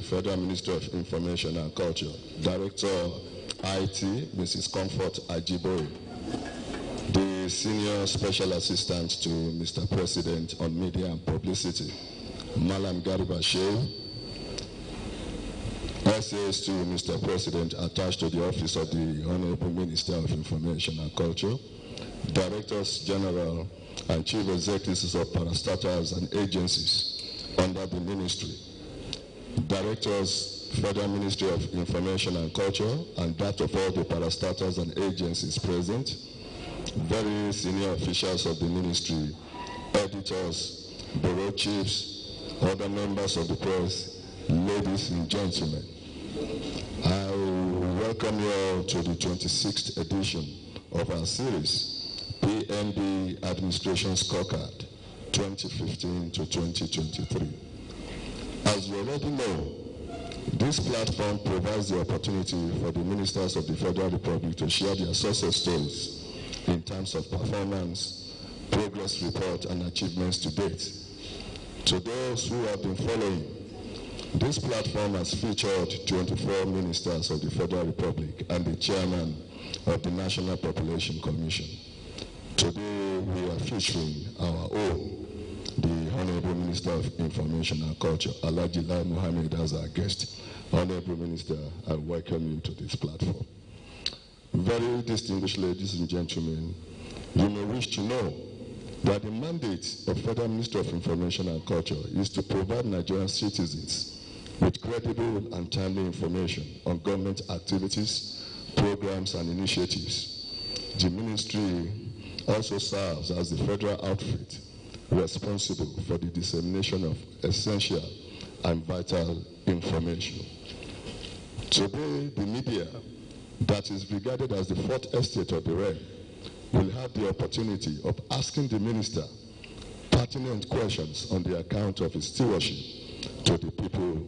Federal Ministry of Information and Culture, Director IT, Mrs. Comfort Ajibori, the Senior Special Assistant to Mr. President on Media and Publicity, Malam Garba Shehu, SAs to Mr. President attached to the Office of the Honorable Minister of Information and Culture, Directors General and Chief Executives of parastatals and agencies under the ministry, Directors, Federal Ministry of Information and Culture, and that of all the parastatals and agencies present, very senior officials of the ministry, editors, bureau chiefs, other members of the press, ladies and gentlemen. I welcome you all to the 26th edition of our series, PNB Administration Scorecard 2015 to 2023. As you already know, this platform provides the opportunity for the ministers of the Federal Republic to share their success stories in terms of performance, progress report, and achievements to date. To those who have been following, this platform has featured 24 ministers of the Federal Republic and the chairman of the National Population Commission. Today, we are featuring our own, the Honorable Minister of Information and Culture, Alhaji Lai Mohammed, as our guest. Honorable Minister, I welcome you to this platform. Very distinguished ladies and gentlemen, you may wish to know that the mandate of Federal Ministry of Information and Culture is to provide Nigerian citizens with credible and timely information on government activities, programs, and initiatives. The ministry also serves as the federal outfit responsible for the dissemination of essential and vital information. Today, the media, that is regarded as the fourth estate of the realm, will have the opportunity of asking the minister pertinent questions on the account of his stewardship to the people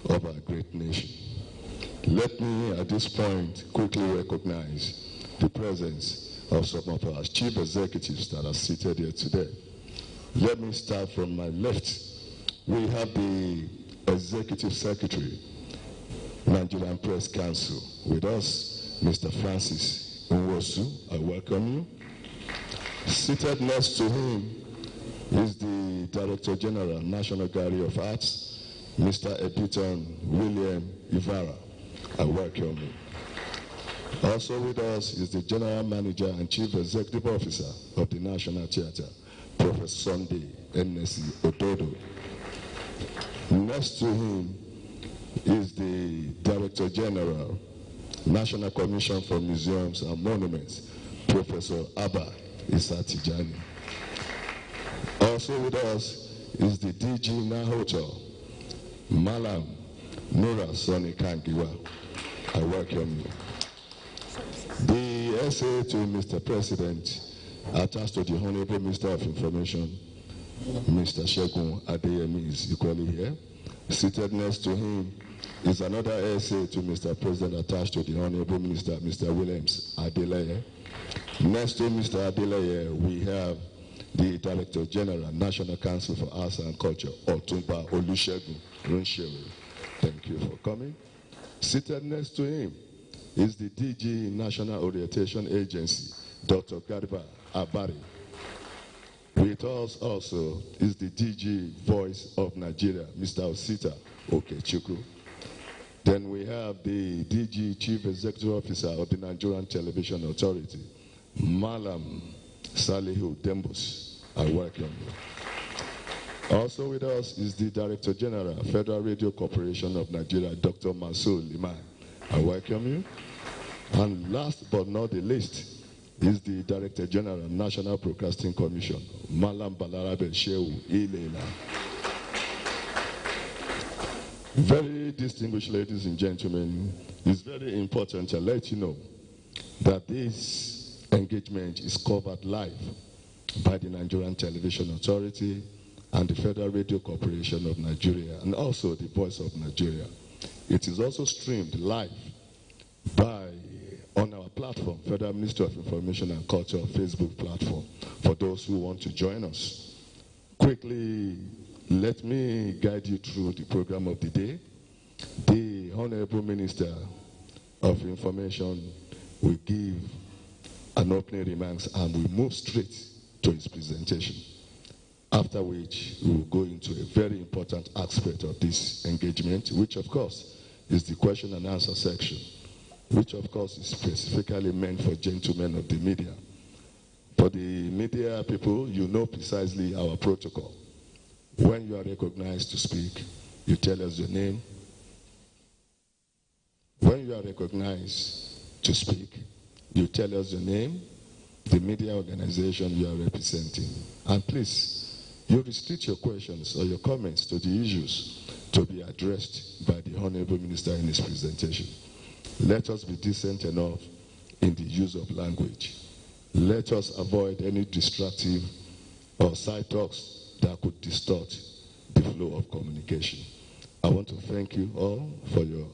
of our great nation. Let me at this point quickly recognize the presence of some of our chief executives that are seated here today. Let me start from my left. We have the Executive Secretary, Nigerian Press Council, with us, Mr. Francis Nwosu. I welcome you. Seated next to him is the Director General, National Gallery of Arts, Mr. Editon William Ivara. I welcome you. Also with us is the General Manager and Chief Executive Officer of the National Theatre, Professor Sunday N.S.C. Ododo. Next to him is the Director General, National Commission for Museums and Monuments, Professor Abba Isatijani. Also with us is the DG Nahoto, Malam Nura Soni Kangiwa. I welcome you. The SA to Mr. President, attached to the Honorable Minister of Information, Mr. Shegun Adeyemi, is equally here. Seated next to him is another SA to Mr. President, attached to the Honorable Minister, Mr. Williams Adeleye. Next to Mr. Adeleye, we have the Director General, National Council for Arts and Culture, Otumba Olusegun Runshewe. Thank you for coming. Seated next to him is the DG National Orientation Agency, Dr. Garba Abari. With us also is the DG Voice of Nigeria, Mr. Osita Okechukwu. Then we have the DG Chief Executive Officer of the Nigerian Television Authority, Malam Salihu Dembus. I welcome you. Also with us is the Director General, Federal Radio Corporation of Nigeria, Dr. Mansour Liman. I welcome you. And last but not the least is the Director General, National Broadcasting Commission, Malam Balarabe Shehu Ilela. Very distinguished ladies and gentlemen, it's very important to let you know that this engagement is covered live by the Nigerian Television Authority and the Federal Radio Corporation of Nigeria, and also the Voice of Nigeria. It is also streamed live on our platform, Federal Ministry of Information and Culture Facebook platform, for those who want to join us. Quickly, let me guide you through the program of the day. The Honorable Minister of Information will give an opening remarks and we move straight to his presentation. After which, we will go into a very important aspect of this engagement, which of course is the question and answer section, which of course is specifically meant for gentlemen of the media. For the media people, you know precisely our protocol. When you are recognized to speak, you tell us your name. When you are recognized to speak, you tell us your name, the media organization you are representing. And please, you restrict your questions or your comments to the issues to be addressed by the Honorable Minister in his presentation. Let us be decent enough in the use of language. Let us avoid any destructive or side talks that could distort the flow of communication. I want to thank you all for your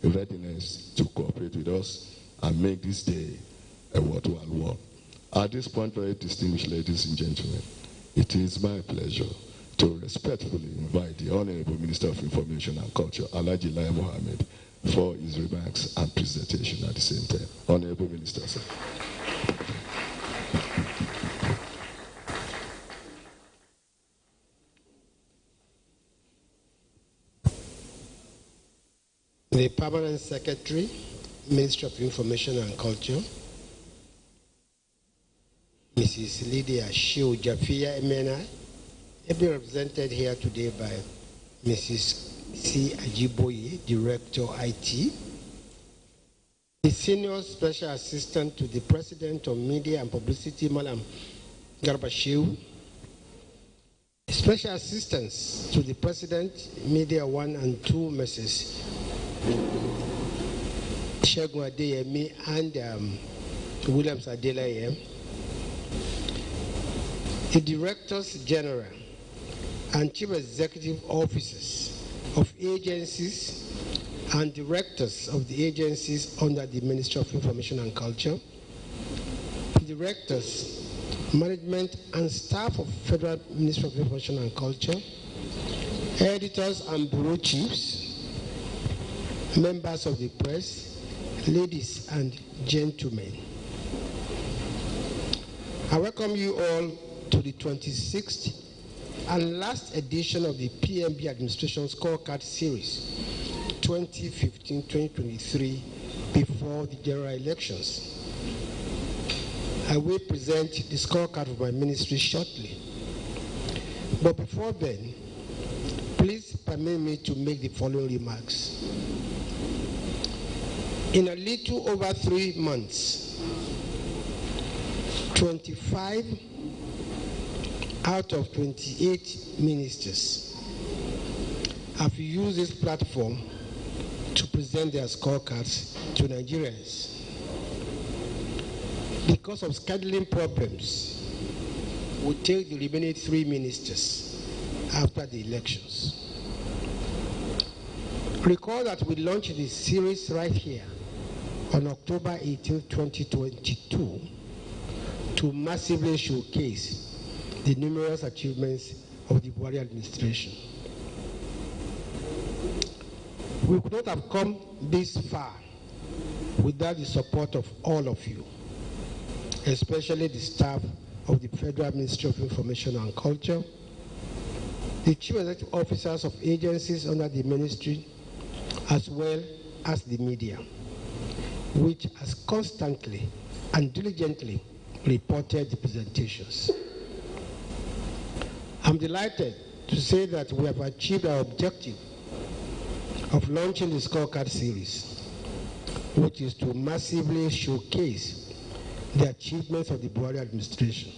readiness to cooperate with us and make this day a worthwhile one. At this point, very distinguished ladies and gentlemen, it is my pleasure to respectfully invite the Honorable Minister of Information and Culture, Alhaji Lai Mohammed, for his remarks and presentation at the same time. Honorable Minister, sir. The Permanent Secretary, Ministry of Information and Culture, Mrs. Lydia Shiu Jafia Emena, be represented here today by Mrs. C. Ajiboye, Director IT, the Senior Special Assistant to the President of Media and Publicity, Malam Garba Shiu, Special Assistants to the President, Media 1 and 2, Mrs. Shegun Adeyemi and Williams Adelaye, the Directors General and Chief Executive Officers of agencies and directors of the agencies under the Ministry of Information and Culture, directors, management and staff of Federal Ministry of Information and Culture, editors and bureau chiefs, members of the press, ladies and gentlemen. I welcome you all to the 26th and last edition of the PMB Administration Scorecard Series 2015-2023 before the general elections. I will present the scorecard of my ministry shortly. But before then, please permit me to make the following remarks. In a little over 3 months, 25 out of 28 ministers have used this platform to present their scorecards to Nigerians. Because of scheduling problems, we take the remaining 3 ministers after the elections. Recall that we launched this series right here on October 18, 2022 to massively showcase the numerous achievements of the Buhari administration. We could not have come this far without the support of all of you, especially the staff of the Federal Ministry of Information and Culture, the chief executive officers of agencies under the ministry, as well as the media, which has constantly and diligently reported the presentations. I'm delighted to say that we have achieved our objective of launching the scorecard series, which is to massively showcase the achievements of the Buhari administration.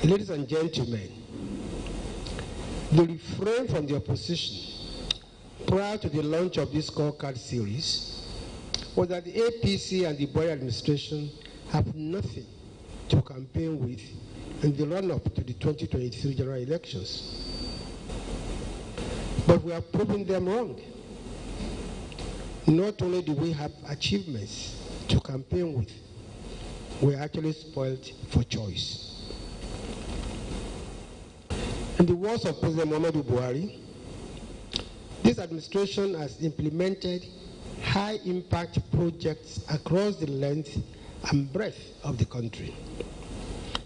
Ladies and gentlemen, the refrain from the opposition prior to the launch of this scorecard series was that the APC and the Buhari administration have nothing to campaign with in the run-up to the 2023 general elections. But we have proven them wrong. Not only do we have achievements to campaign with, we are actually spoiled for choice. In the words of President Muhammadu Buhari, administration has implemented high-impact projects across the length and breadth of the country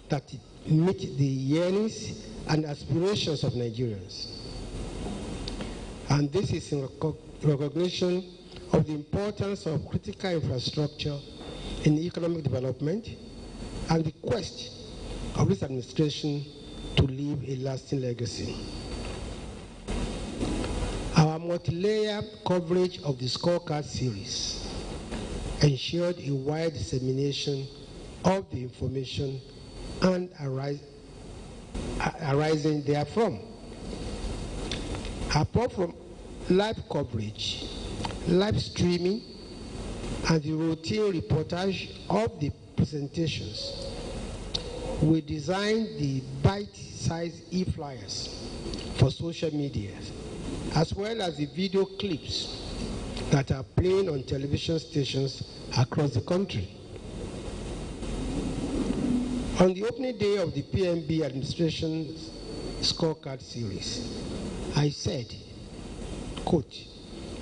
that meet the yearnings and aspirations of Nigerians. And this is in recognition of the importance of critical infrastructure in economic development and the quest of this administration to leave a lasting legacy. Our multi-layer coverage of the Scorecard series ensured a wide dissemination of the information and arising therefrom. Apart from live coverage, live streaming, and the routine reportage of the presentations, we designed the bite-sized e-flyers for social media, as well as the video clips that are playing on television stations across the country. On the opening day of the PNB administration's Scorecard series, I said, quote,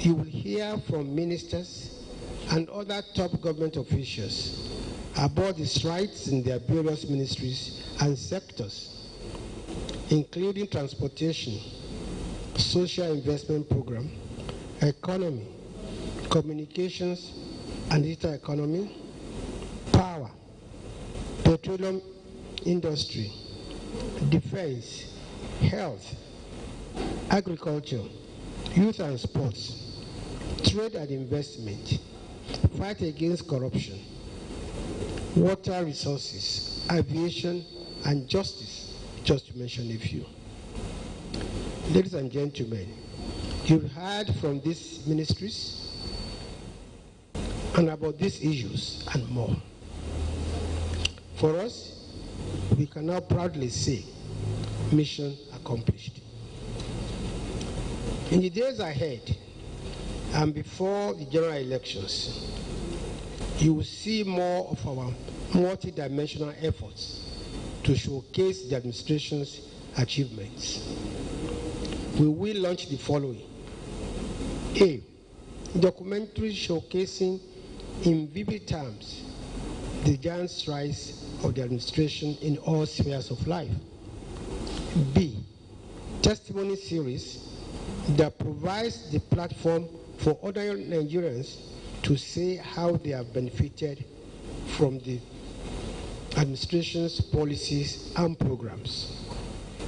"You will hear from ministers and other top government officials about the strides in their various ministries and sectors, including transportation, social investment program, economy, communications and digital economy, power, petroleum industry, defense, health, agriculture, youth and sports, trade and investment, fight against corruption, water resources, aviation, and justice, just to mention a few." Ladies and gentlemen, you've heard from these ministries and about these issues and more. For us, we can now proudly say, mission accomplished. In the days ahead, and before the general elections, you will see more of our multidimensional efforts to showcase the administration's achievements. We will launch the following. A, documentary showcasing in vivid terms the giant strides of the administration in all spheres of life. B, testimony series that provides the platform for other Nigerians to say how they have benefited from the administration's policies and programs.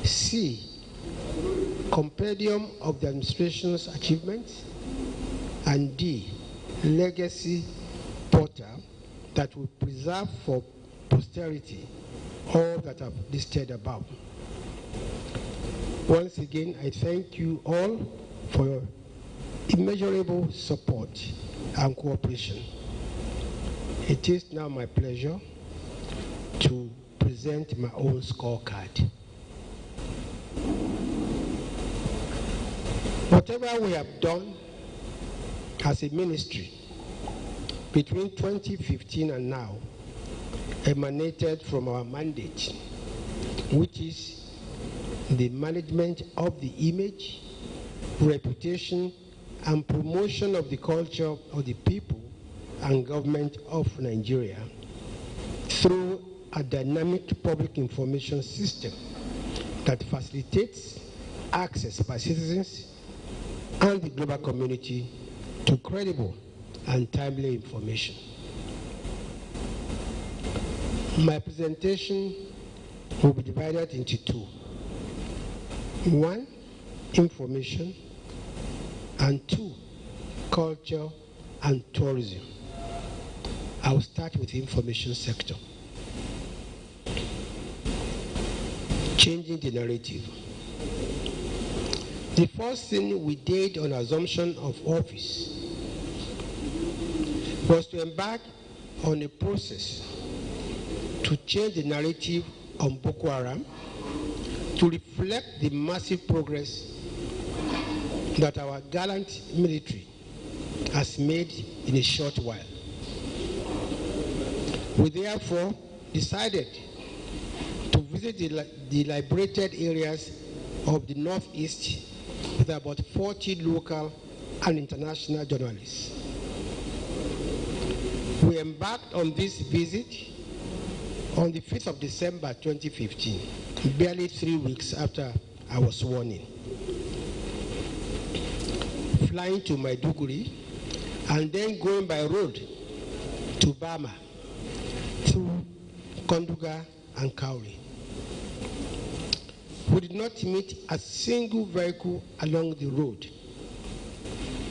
C, compendium of the administration's achievements. And D, legacy portal that will preserve for posterity all that I've listed above. Once again, I thank you all for your immeasurable support and cooperation. It is now my pleasure to present my own scorecard. Whatever we have done as a ministry between 2015 and now emanated from our mandate, which is the management of the image, reputation, and promotion of the culture of the people and government of Nigeria through a dynamic public information system that facilitates access by citizens and the global community to credible and timely information. My presentation will be divided into two. One, information, and two, culture and tourism. I will start with the information sector. Changing the narrative. The first thing we did on assumption of office was to embark on a process to change the narrative on Boko Haram to reflect the massive progress that our gallant military has made in a short while. We therefore decided to visit the liberated areas of the northeast with about 40 local and international journalists. We embarked on this visit on the 5th of December 2015, barely 3 weeks after I was sworn in. Flying to Maiduguri and then going by road to Bama through Konduga and Kauri. We did not meet a single vehicle along the road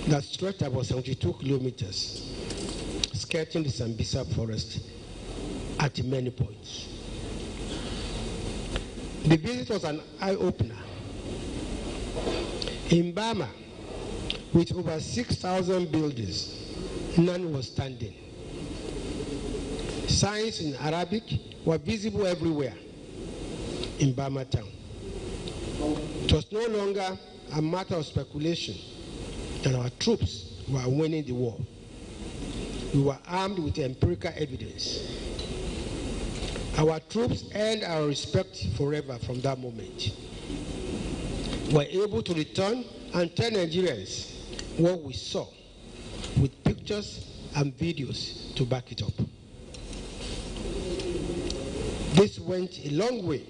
that stretched about 72 kilometers, skirting the Sambisa forest at many points. The visit was an eye-opener. In Bama, with over 6,000 buildings, none was standing. Signs in Arabic were visible everywhere in Bama town. It was no longer a matter of speculation that our troops were winning the war. We were armed with empirical evidence. Our troops earned our respect forever from that moment. We were able to return and tell Nigerians what we saw with pictures and videos to back it up. This went a long way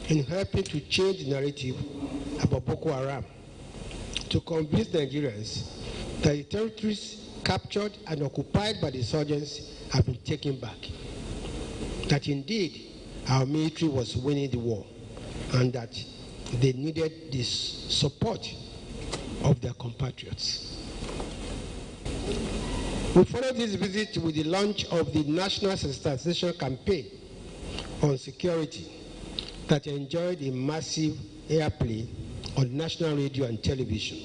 in helping to change the narrative about Boko Haram, to convince Nigerians that the territories captured and occupied by the insurgents have been taken back, that indeed our military was winning the war and that they needed the support of their compatriots. We followed this visit with the launch of the National Sensitization Campaign on Security that enjoyed a massive airplay on national radio and television.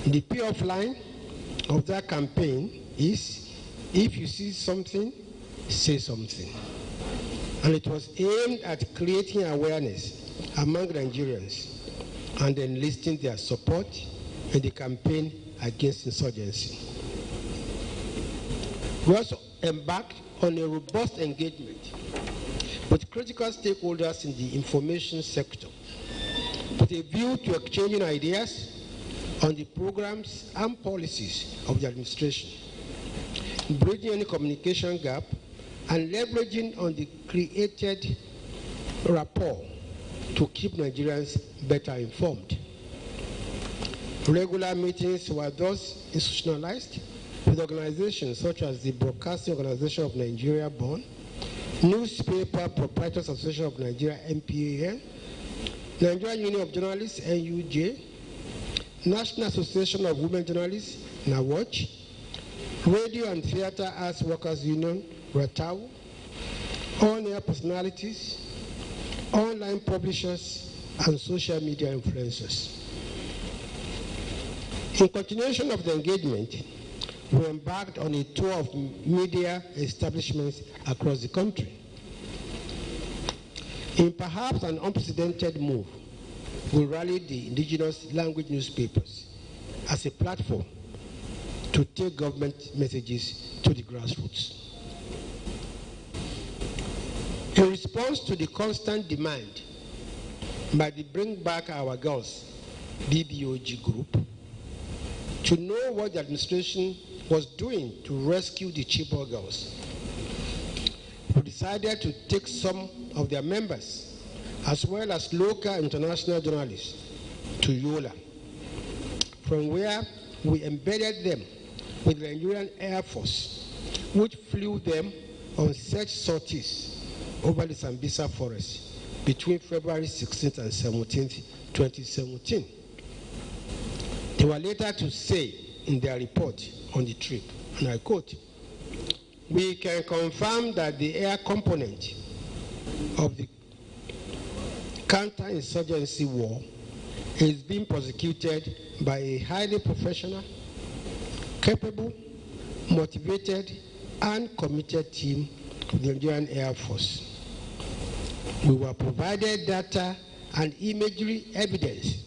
The payoff line of that campaign is, if you see something, say something. And it was aimed at creating awareness among Nigerians and enlisting their support in the campaign against insurgency. We also embarked on a robust engagement with critical stakeholders in the information sector, with a view to exchanging ideas on the programs and policies of the administration, bridging any communication gap, and leveraging on the created rapport to keep Nigerians better informed. Regular meetings were thus institutionalized with organizations such as the Broadcasting Organization of Nigeria, BON, Newspaper Proprietors Association of Nigeria, NPA, Nigerian Union of Journalists, NUJ, National Association of Women Journalists, NAWAJ, Radio and Theatre Arts Workers Union, RATAU, on-air personalities, online publishers, and social media influencers. In continuation of the engagement, we embarked on a tour of media establishments across the country. In perhaps an unprecedented move, we rallied the indigenous language newspapers as a platform to take government messages to the grassroots. In response to the constant demand by the Bring Back Our Girls BBOG group to know what the administration was doing to rescue the Chibok girls, we decided to take some of their members, as well as local and international journalists, to Yola, from where we embedded them with the Nigerian Air Force, which flew them on search sorties over the Sambisa forest between February 16th and 17th, 2017. They were later to say in their report on the trip, and I quote, "We can confirm that the air component of the counter-insurgency war is being prosecuted by a highly professional, capable, motivated, and committed team of the Nigerian Air Force. We were provided data and imagery evidence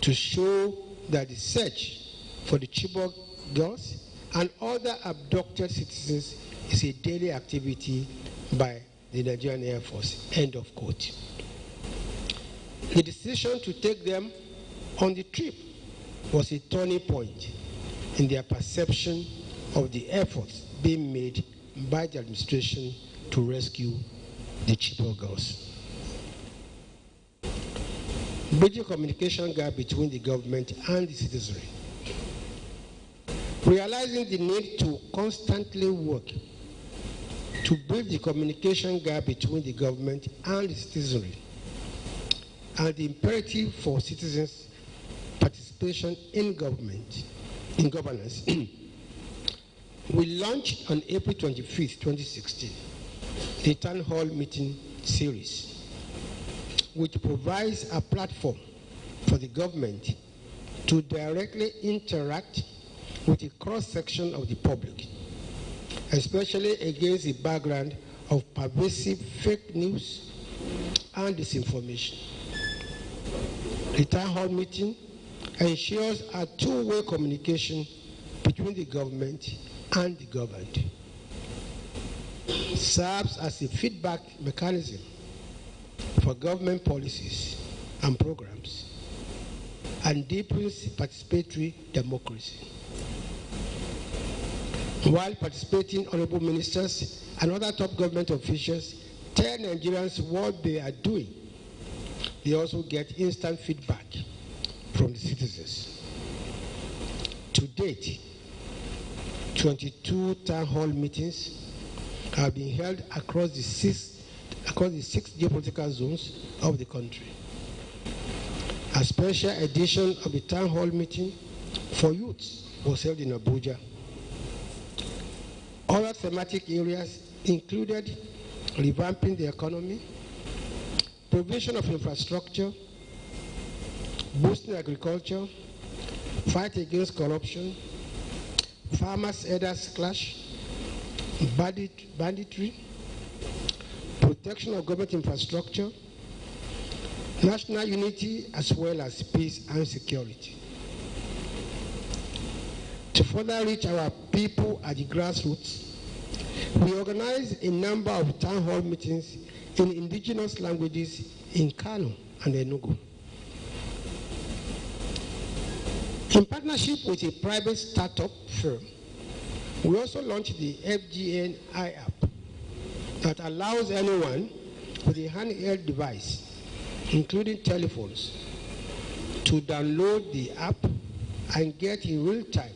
to show that the search for the Chibok girls and other abducted citizens is a daily activity by the Nigerian Air Force," end of quote. The decision to take them on the trip was a turning point in their perception of the efforts being made by the administration to rescue the Chibok girls. Bridging communication gap between the government and the citizenry. Realizing the need to constantly work to bridge the communication gap between the government and the citizenry, and the imperative for citizens' participation in governance, we launched on April 25th, 2016, the Town Hall Meeting Series, which provides a platform for the government to directly interact with a cross-section of the public, especially against the background of pervasive fake news and disinformation. The Town Hall Meeting ensures a two-way communication between the government and the governed, serves as a feedback mechanism for government policies and programs, and deepens participatory democracy. While participating honorable ministers and other top government officials tell Nigerians what they are doing, they also get instant feedback from the citizens. To date, 22 town hall meetings have been held across the six geopolitical zones of the country. A special edition of the town hall meeting for youth was held in Abuja. Other thematic areas included revamping the economy, provision of infrastructure, boosting agriculture, fight against corruption, farmers-herders clash, banditry, protection of government infrastructure, national unity, as well as peace and security. To further reach our people at the grassroots, we organized a number of town hall meetings in indigenous languages in Kano and Enugu. In partnership with a private startup firm, we also launched the FGNI app that allows anyone with a handheld device, including telephones, to download the app and get in real time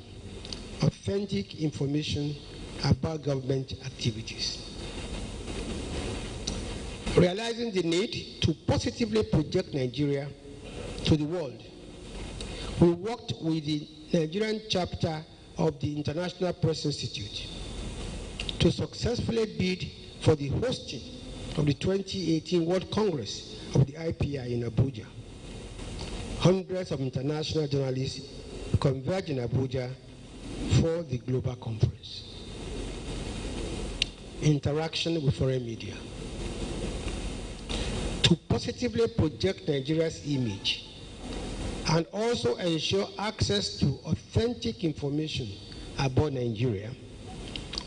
authentic information about government activities. Realizing the need to positively project Nigeria to the world, we worked with the Nigerian chapter of the International Press Institute to successfully bid for the hosting of the 2018 World Congress of the IPI in Abuja. Hundreds of international journalists converged in Abuja for the global conference. Interaction with foreign media. To positively project Nigeria's image and also ensure access to authentic information about Nigeria,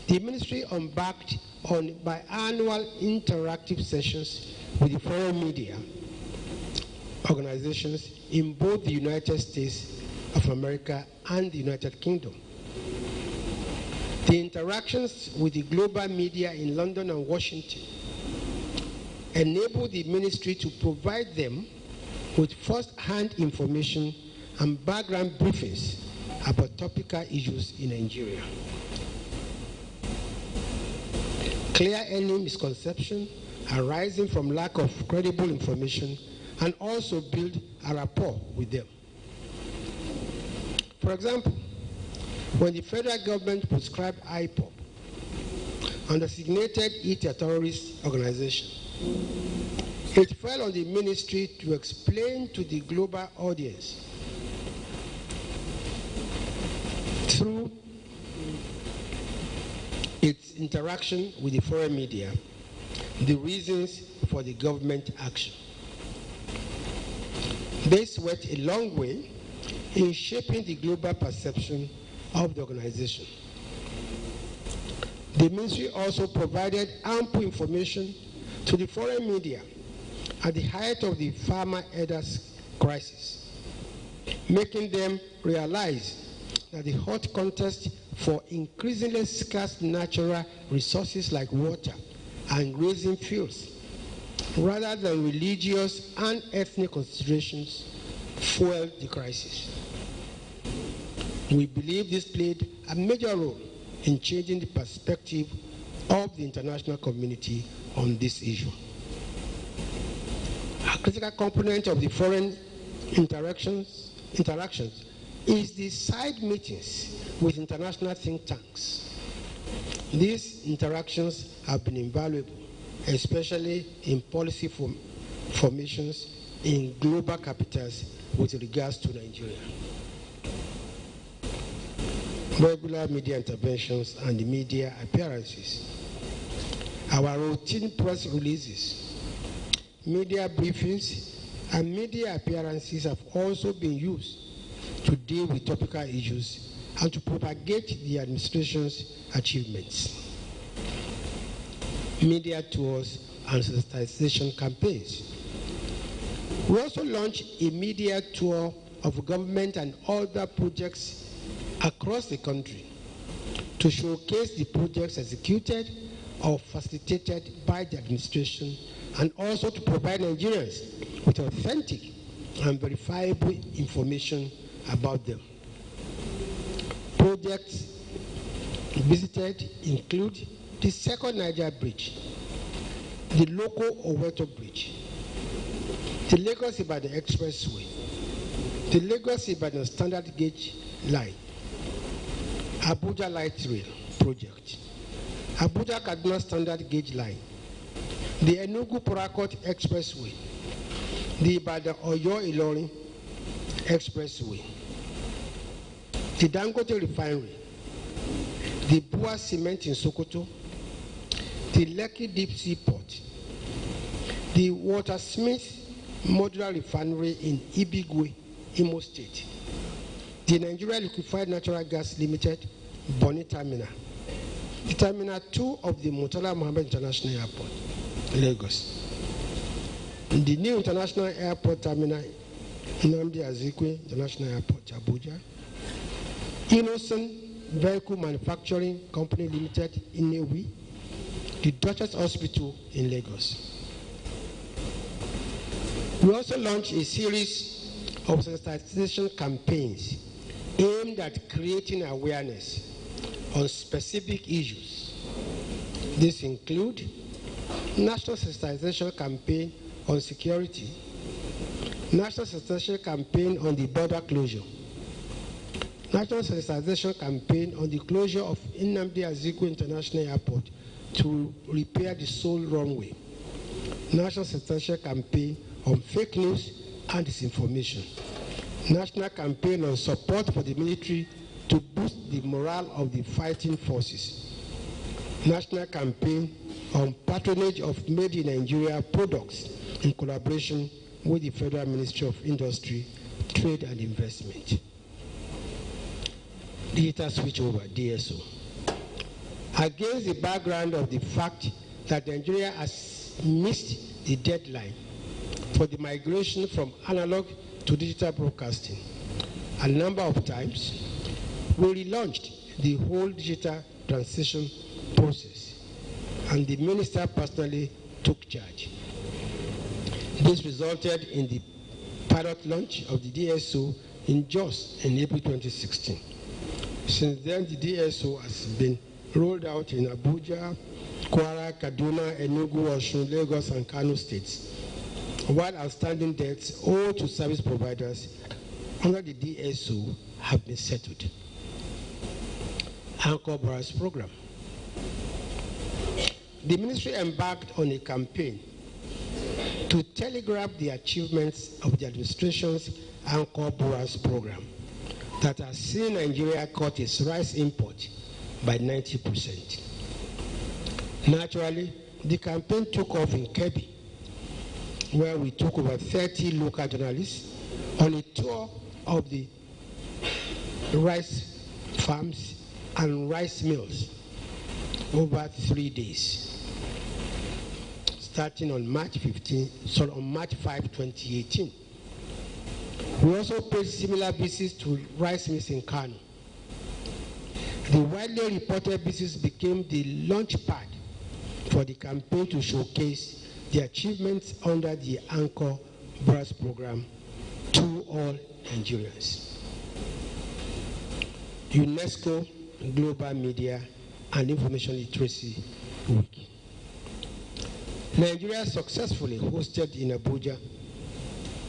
the ministry embarked on biannual interactive sessions with the foreign media organizations in both the United States of America and the United Kingdom. The interactions with the global media in London and Washington enabled the ministry to provide them with first-hand information and background briefings about topical issues in Nigeria. Clear any misconception arising from lack of credible information and also build a rapport with them. For example, when the federal government prescribed IPOB and designated it a terrorist organization, it fell on the ministry to explain to the global audience through its interaction with the foreign media the reasons for the government action. This went a long way in shaping the global perception of the organization. The ministry also provided ample information to the foreign media at the height of the farmer-herders crisis. making them realize that the hot contest for increasingly scarce natural resources like water and grazing fields, rather than religious and ethnic considerations, fueled the crisis. We believe this played a major role in changing the perspective of the international community on this issue. A critical component of the foreign interactions is the side meetings with international think tanks. These interactions have been invaluable, especially in policy formations in global capitals with regards to Nigeria. Regular media interventions and media appearances. Our routine press releases, media briefings, and media appearances have also been used to deal with topical issues and to propagate the administration's achievements. Media tours and sensitization campaigns. We also launched a media tour of government and other projects across the country to showcase the projects executed or facilitated by the administration, and also to provide Nigerians with authentic and verifiable information about them. Projects visited include the second Niger Bridge, the local Oweto Bridge, the Lagos-Ibadan Expressway, the Lagos-Ibadan Standard Gauge Line, Abuja Light Rail Project, Abuja Kaduna Standard Gauge Line, the Enugu-Port Expressway, the Ibadan-Oyo-Ilorin Expressway, the Dangote Refinery, the Bua Cement in Sokoto, the Lekki Deep Sea Port, the Watersmith Modular Refinery in Ibigwe, Imo State, the Nigeria Liquefied Natural Gas Limited, Bonny Terminal, the Terminal 2 of the Murtala Mohammed International Airport, Lagos, the new International Airport Terminal, Nnamdi Azikiwe International Airport, Abuja, Innocent Vehicle Manufacturing Company Limited, Inewi, the Duchess Hospital in Lagos. We also launched a series of sensitization campaigns aimed at creating awareness on specific issues. These include National Sensitization Campaign on Security, National Sensitization Campaign on the border closure, National Sensitization Campaign on the closure of Nnamdi Azikiwe International Airport to repair the sole runway, National Sensitization Campaign on fake news and disinformation, National Campaign on support for the military to boost the morale of the fighting forces, National Campaign on patronage of made in Nigeria products in collaboration with the Federal Ministry of Industry, Trade and Investment. Digital switchover, DSO. Against the background of the fact that Nigeria has missed the deadline for the migration from analog to digital broadcasting a number of times, we relaunched the whole digital transition process, and the minister personally took charge. This resulted in the pilot launch of the DSO in Jos in April 2016. Since then, the DSO has been rolled out in Abuja, Kwara, Kaduna, Enugu, Osun, Lagos, and Kano states, while outstanding debts owed to service providers under the DSO have been settled. Anchor Borrowers Program. The ministry embarked on a campaign to telegraph the achievements of the administration's Anchor Borrowers Program that has seen Nigeria cut its rice import by 90%. Naturally, the campaign took off in Kebbi, where we took over 30 local journalists on a tour of the rice farms and rice mills over 3 days, starting on March 5, 2018. We also paid similar visits to rice mills in Kano. The widely reported visits became the launch pad for the campaign to showcase the achievements under the Anchor Brass program to all Nigerians. UNESCO Global Media and Information Literacy Week. Nigeria successfully hosted in Abuja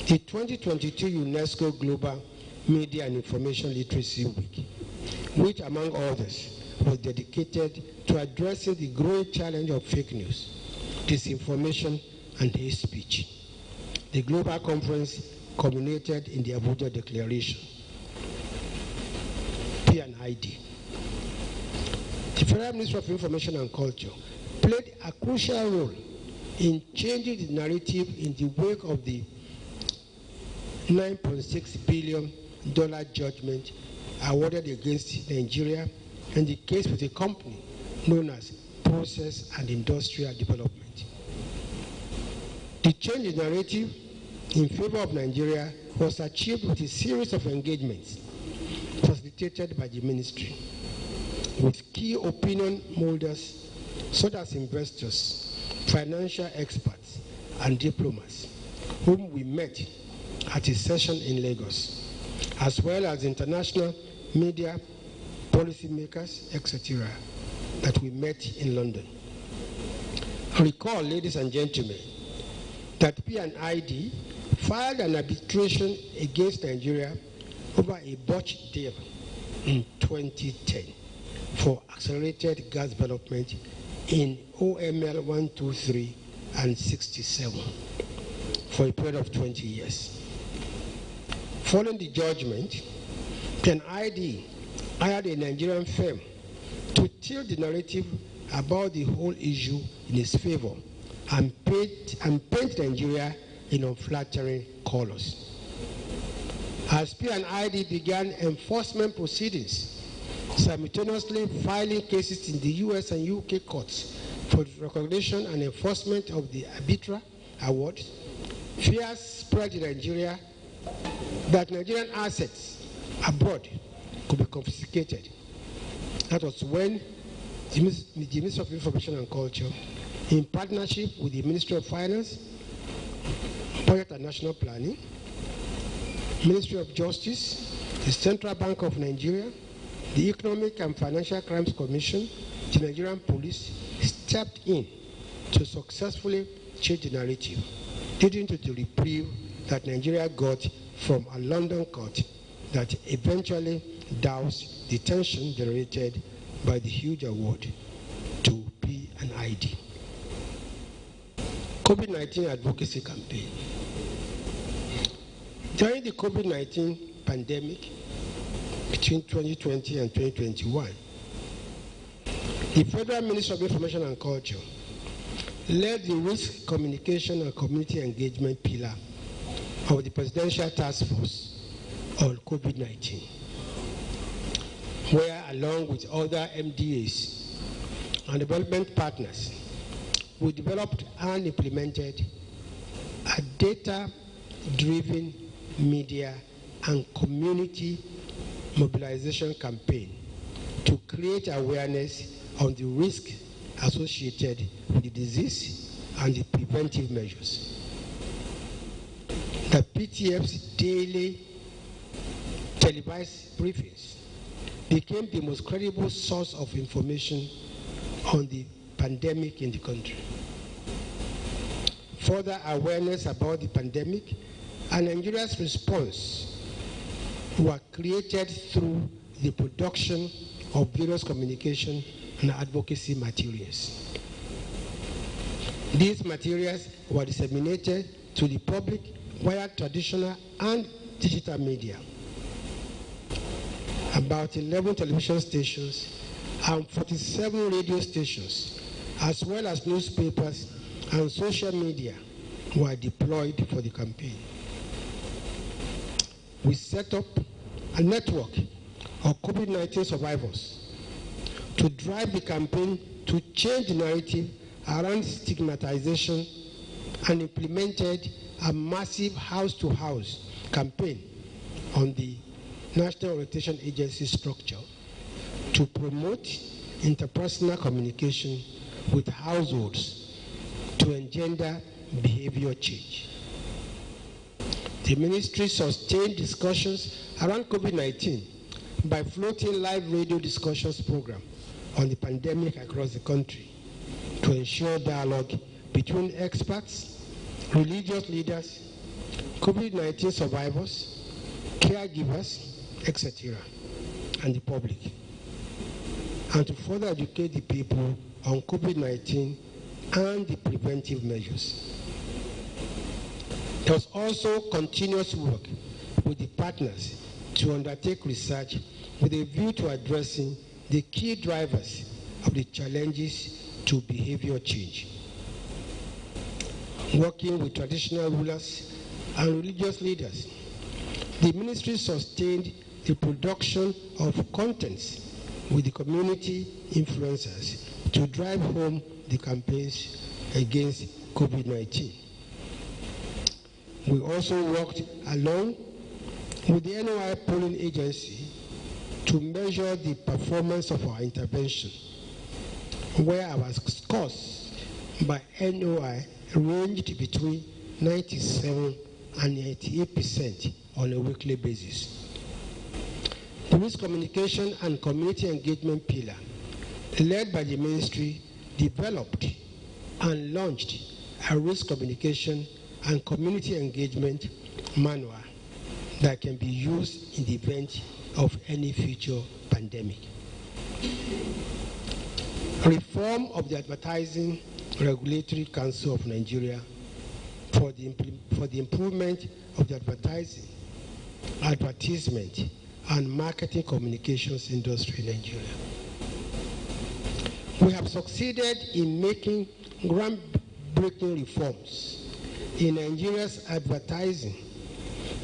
the 2022 UNESCO Global Media and Information Literacy Week, which, among others, was dedicated to addressing the growing challenge of fake news, disinformation, and hate speech. The global conference culminated in the Abuja Declaration, P&ID. The Federal Ministry of Information and Culture played a crucial role in changing the narrative in the wake of the $9.6 billion judgment awarded against Nigeria in the case with a company known as Process and Industrial Development. The change in narrative in favor of Nigeria was achieved with a series of engagements facilitated by the ministry with key opinion holders such as investors, financial experts, and diplomats, whom we met at a session in Lagos, as well as international media, policymakers, etc., that we met in London. Recall, ladies and gentlemen, that P&ID filed an arbitration against Nigeria over a botched deal in 2010 for accelerated gas development in OML 123 and 67 for a period of 20 years. Following the judgment, P&ID hired a Nigerian firm to tilt the narrative about the whole issue in its favor and paint Nigeria in unflattering colors. As P&ID began enforcement proceedings, simultaneously filing cases in the US and UK courts for the recognition and enforcement of the Bilateral award, fears spread in Nigeria that Nigerian assets abroad could be confiscated. That was when the Ministry of Information and Culture, in partnership with the Ministry of Finance, Budget and National Planning, Ministry of Justice, the Central Bank of Nigeria, the Economic and Financial Crimes Commission, the Nigerian Police stepped in to successfully change the narrative, leading to the reprieve that Nigeria got from a London court that eventually doused the tension generated by the huge award to P&ID. COVID-19 advocacy campaign. During the COVID-19 pandemic between 2020 and 2021, the Federal Ministry of Information and Culture led the risk communication and community engagement pillar of the Presidential Task Force on COVID-19, where, along with other MDAs and development partners, we developed and implemented a data-driven media and community mobilization campaign to create awareness on the risk associated with the disease and the preventive measures. The PTF's daily televised briefings became the most credible source of information on the pandemic in the country. Further awareness about the pandemic and Nigeria's response were created through the production of various communication and advocacy materials. These materials were disseminated to the public via traditional and digital media. About 11 television stations and 47 radio stations, as well as newspapers and social media, were deployed for the campaign. We set up a network of COVID-19 survivors to drive the campaign to change the narrative around stigmatization and implemented a massive house-to-house campaign on the National Orientation Agency structure to promote interpersonal communication with households to engender behavior change. The ministry sustained discussions around COVID-19 by floating live radio discussions program on the pandemic across the country to ensure dialogue between experts, religious leaders, COVID-19 survivors, caregivers, etc., and the public, and to further educate the people on COVID-19 and the preventive measures. There was also continuous work with the partners to undertake research with a view to addressing the key drivers of the challenges to behavior change. Working with traditional rulers and religious leaders, the ministry sustained the production of contents with the community influencers to drive home the campaigns against COVID-19. We also worked along with the NOI polling agency to measure the performance of our intervention, where our scores by NOI ranged between 97 and 98% on a weekly basis. The risk communication and community engagement pillar, led by the ministry, developed and launched a risk communication and community engagement manual that can be used in the event of any future pandemic. Reform of the Advertising Regulatory Council of Nigeria for the improvement of the advertising, advertisement, and marketing communications industry in Nigeria. We have succeeded in making groundbreaking reforms in Nigeria's advertising,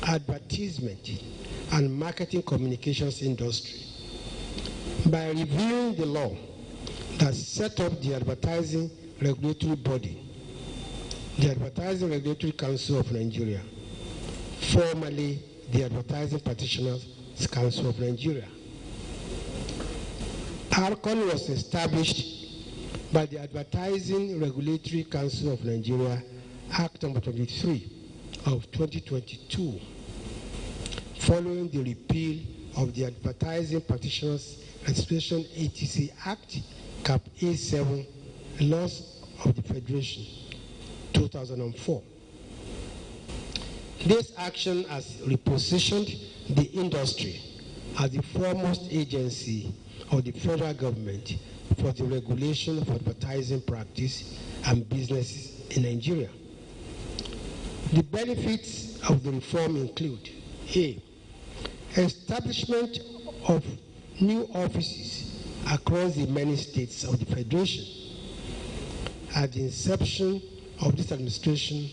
advertisement, and marketing communications industry by reviewing the law that set up the advertising regulatory body, the Advertising Regulatory Council of Nigeria, formerly the Advertising Practitioners Council of Nigeria. ARCON was established by the Advertising Regulatory Council of Nigeria, Act No. 23 of 2022, following the repeal of the Advertising Practitioners Registration ATC Act, Cap A7, Laws of the Federation, 2004. This action has repositioned the industry as the foremost agency of the federal government for the regulation of advertising practice and businesses in Nigeria. The benefits of the reform include: A, establishment of new offices across the many states of the Federation. At the inception of this administration,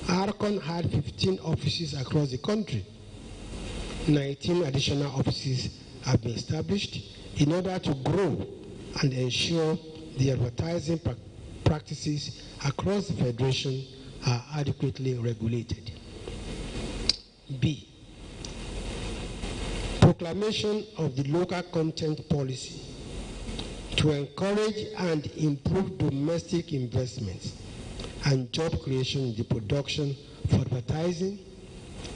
ARCON had 15 offices across the country. 19 additional offices have been established in order to grow and ensure the advertising practices across the Federation are adequately regulated. B, proclamation of the local content policy to encourage and improve domestic investments and job creation in the production of advertising,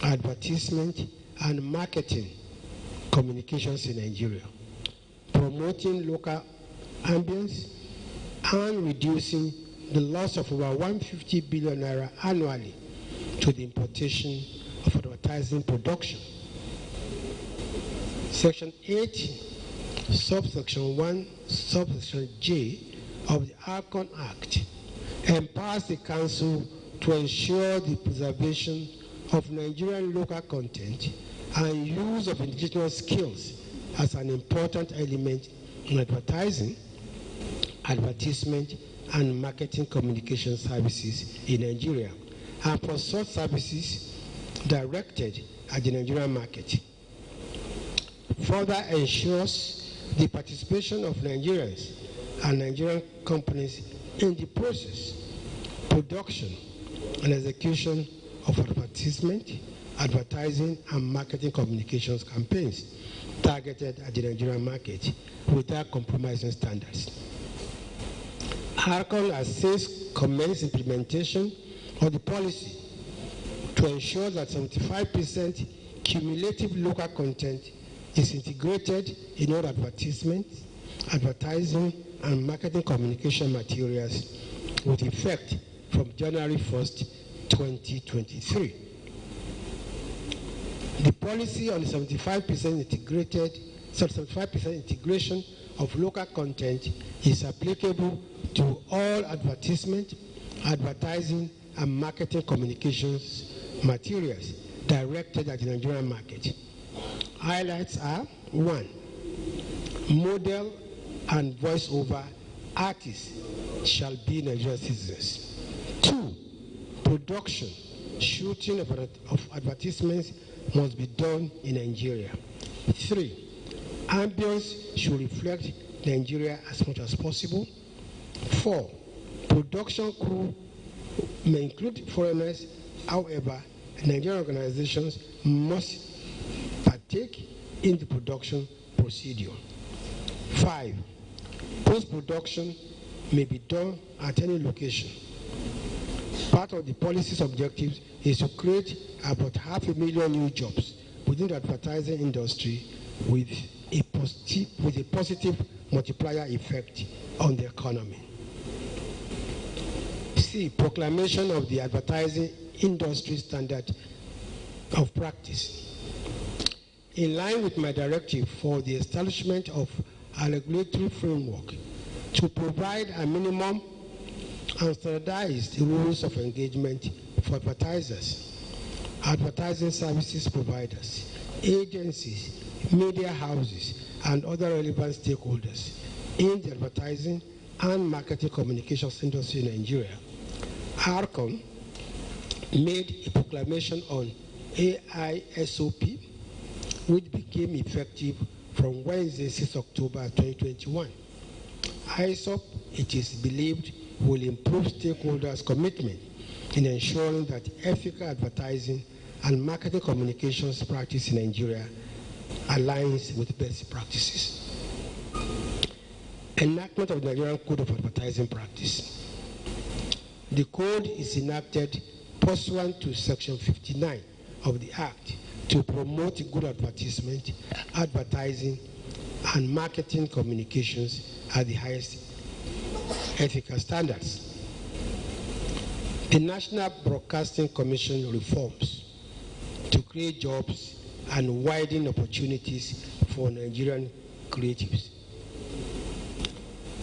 advertisement, and marketing communications in Nigeria, promoting local ambience and reducing the loss of over 150 billion naira annually to the importation of advertising production. Section 8, subsection 1, subsection J of the ARCON Act empowers the Council to ensure the preservation of Nigerian local content and use of indigenous skills as an important element in advertising, advertisement, and marketing communication services in Nigeria, and for such services directed at the Nigerian market. Further ensures the participation of Nigerians and Nigerian companies in the process, production, and execution of advertisement, advertising and marketing communications campaigns targeted at the Nigerian market without compromising standards. ARCON has since commenced implementation of the policy to ensure that 75% cumulative local content is integrated in all advertisements, advertising, and marketing communication materials with effect from January 1st, 2023. The policy on the 75% integration of local content is applicable to all advertisement, advertising, and marketing communications materials directed at the Nigerian market. Highlights are: 1. Model and voiceover artists shall be Nigerian citizens. 2. Production, shooting of advertisements must be done in Nigeria. 3. Ambience should reflect Nigeria as much as possible. 4. Production crew may include foreigners. However, Nigerian organizations must partake in the production procedure. 5. Post-production may be done at any location. Part of the policy's objectives is to create about 500,000 new jobs within the advertising industry with a positive multiplier effect on the economy. C. Proclamation of the advertising industry standard of practice. In line with my directive for the establishment of a regulatory framework to provide a minimum and standardized rules of engagement for advertisers, advertising services providers, agencies, media houses, and other relevant stakeholders in the advertising and marketing communications industry in Nigeria, ARCON made a proclamation on AISOP, which became effective from Wednesday, 6 October 2021. ISOP, it is believed, will improve stakeholders' commitment in ensuring that ethical advertising and marketing communications practice in Nigeria aligns with best practices. Enactment of the Nigerian Code of Advertising Practice. The code is enacted pursuant to Section 59 of the Act to promote good advertisement, advertising, and marketing communications at the highest ethical standards. The National Broadcasting Commission reforms to create jobs and widen opportunities for Nigerian creatives.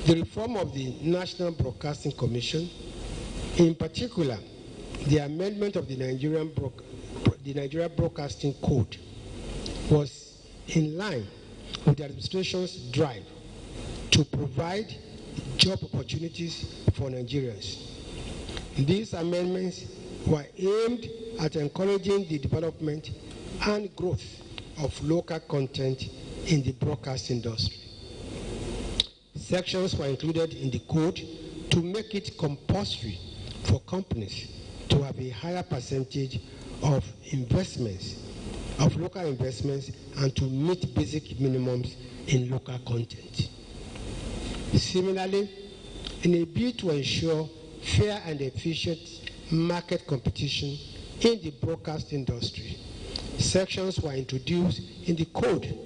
The reform of the National Broadcasting Commission, in particular, the amendment of the Nigerian Broadcasting Code, was in line with the administration's drive to provide job opportunities for Nigerians. These amendments were aimed at encouraging the development and growth of local content in the broadcast industry. Sections were included in the code to make it compulsory for companies to have a higher percentage of investments, of local investments, and to meet basic minimums in local content. Similarly, in a bid to ensure fair and efficient market competition in the broadcast industry, sections were introduced in the code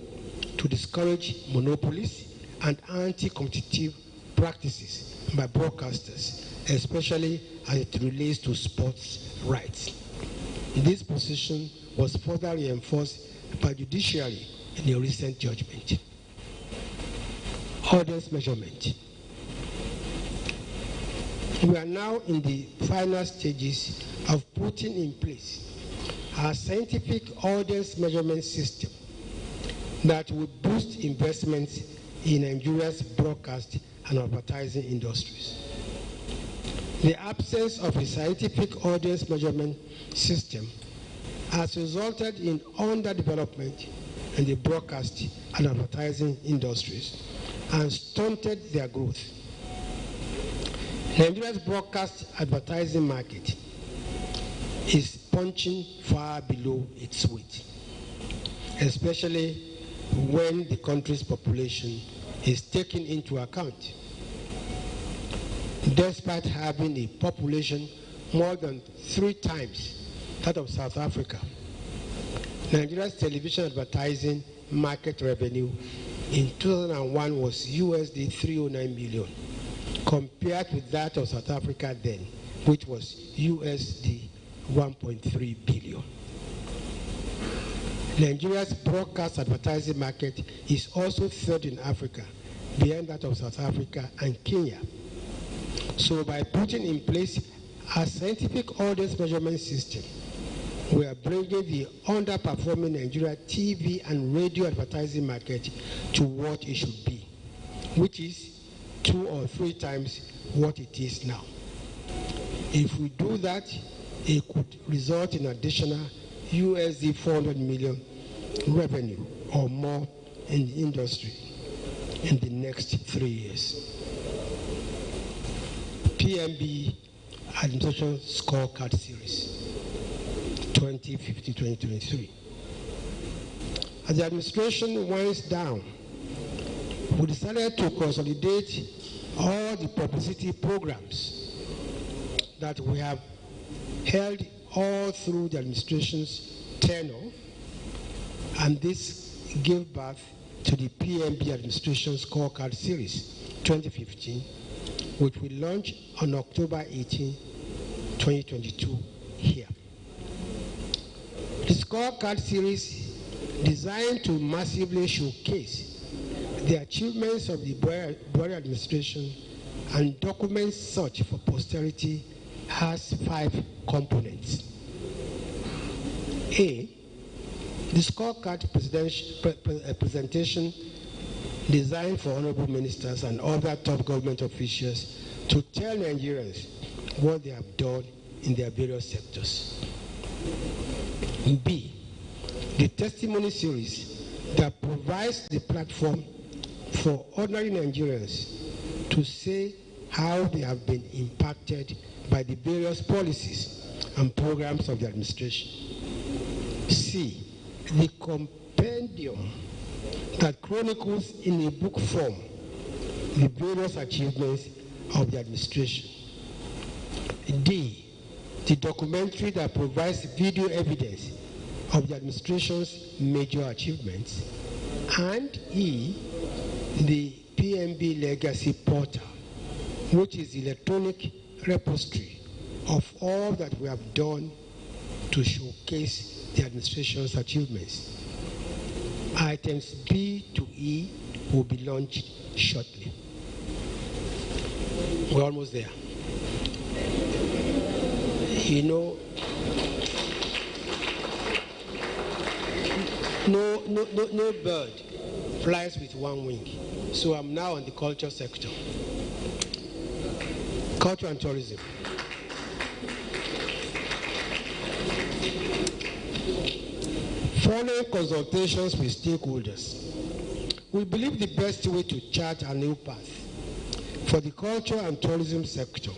to discourage monopolies and anti-competitive practices by broadcasters, especially as it relates to sports rights. This position was further reinforced by judiciary in a recent judgment. Audience measurement. We are now in the final stages of putting in place a scientific audience measurement system that will boost investments in Nigeria's broadcast and advertising industries. The absence of a scientific audience measurement system has resulted in underdevelopment in the broadcast and advertising industries and stunted their growth. Nigeria's broadcast advertising market is punching far below its weight, especially when the country's population is taken into account. Despite having a population more than 3 times that of South Africa, Nigeria's television advertising market revenue in 2001 was USD 309 million, compared with that of South Africa then, which was USD 1.3 billion. Nigeria's broadcast advertising market is also third in Africa, behind that of South Africa and Kenya. So by putting in place a scientific audience measurement system, we are bringing the underperforming Nigeria TV and radio advertising market to what it should be, which is 2 or 3 times what it is now. If we do that, it could result in additional USD 400 million revenue or more in the industry in the next 3 years. PMB Administration Scorecard Series 2015-2023. As the administration winds down, we decided to consolidate all the publicity programs that we have held all through the administration's tenure, and this gave birth to the PMB Administration Scorecard Series 2015, which we launched on October 18, 2022 here. The Scorecard Series, designed to massively showcase the achievements of the Buhari administration and document such for posterity, has 5 components. A, the scorecard presentation designed for honorable ministers and other top government officials to tell Nigerians what they have done in their various sectors. B, the testimony series that provides the platform for ordinary Nigerians to say how they have been impacted by the various policies and programs of the administration. C, the compendium that chronicles in a book form the various achievements of the administration. D, the documentary that provides video evidence of the administration's major achievements. And E, the PMB Legacy Portal, which is the electronic repository of all that we have done to showcase the administration's achievements. Items B to E will be launched shortly. We're almost there. You know, no bird flies with one wing. So I'm now on the culture sector. Culture and tourism. Following consultations with stakeholders, we believe the best way to chart a new path for the culture and tourism sector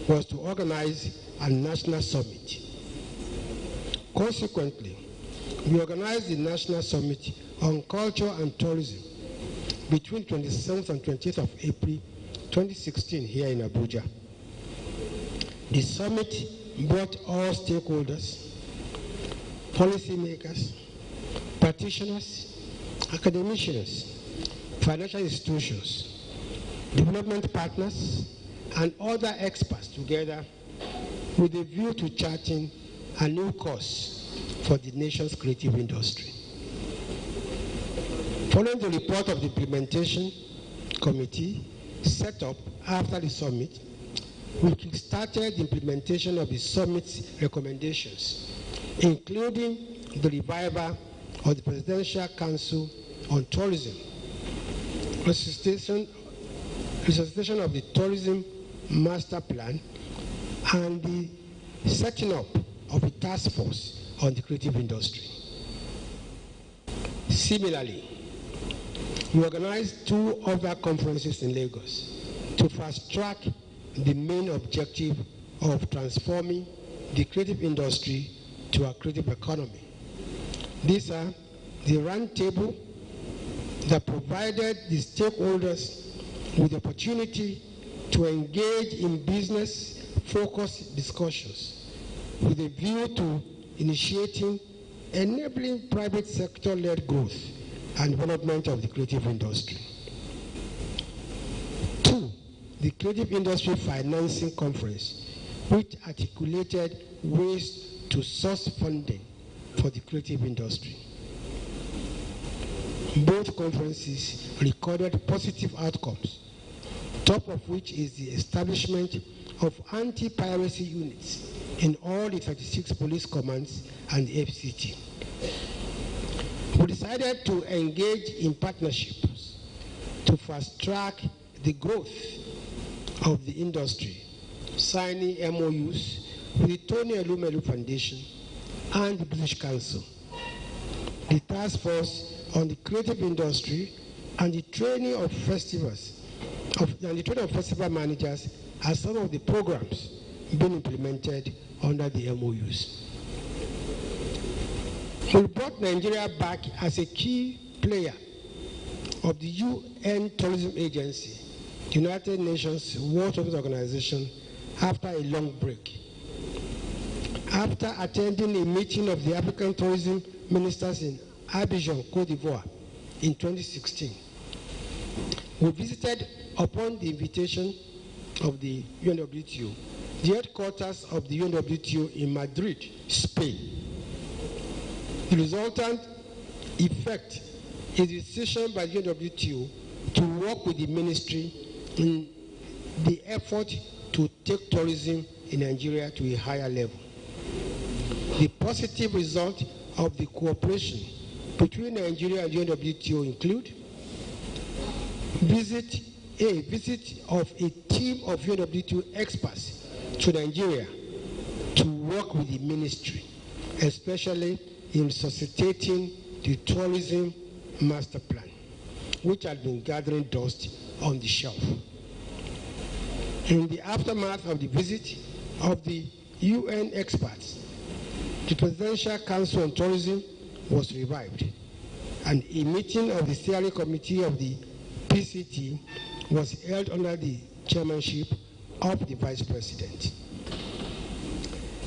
was to organize a national summit. Consequently, we organized the National Summit on Culture and Tourism between 27th and 20th of April 2016 here in Abuja. The summit brought all stakeholders, policymakers, practitioners, academicians, financial institutions, development partners, and other experts together with a view to charting a new course for the nation's creative industry. Following the report of the implementation committee set up after the summit, we started the implementation of the summit's recommendations, including the revival of the Presidential Council on Tourism, resuscitation of the Tourism Master Plan, and the setting up of a task force on the creative industry. Similarly, we organized 2 other conferences in Lagos to fast-track the main objective of transforming the creative industry to our creative economy. These are the roundtable that provided the stakeholders with the opportunity to engage in business-focused discussions with a view to initiating, enabling private sector-led growth and development of the creative industry. 2, the Creative Industry Financing Conference, which articulated ways to source funding for the creative industry. Both conferences recorded positive outcomes, top of which is the establishment of anti-piracy units in all the 36 police commands and the FCT. We decided to engage in partnerships to fast-track the growth of the industry, signing MOUs with the Tony Elumelu Foundation and the British Council, the Task Force on the Creative Industry, and the training of festival managers are some of the programs being implemented under the MOUs. We brought Nigeria back as a key player of the UN Tourism Agency, the United Nations World Tourism Organization, after a long break. After attending a meeting of the African tourism ministers in Abuja, Cote d'Ivoire in 2016, we visited, upon the invitation of the UNWTO, the headquarters of the UNWTO in Madrid, Spain. The resultant effect is the decision by the UNWTO to work with the ministry in the effort to take tourism in Nigeria to a higher level. The positive result of the cooperation between Nigeria and the UNWTO include a visit of a team of UNWTO experts to Nigeria to work with the ministry, especially in suscitating the tourism master plan, which had been gathering dust on the shelf. In the aftermath of the visit of the UN experts, the Presidential Council on Tourism was revived, and a meeting of the steering committee of the PCT was held under the chairmanship of the Vice President.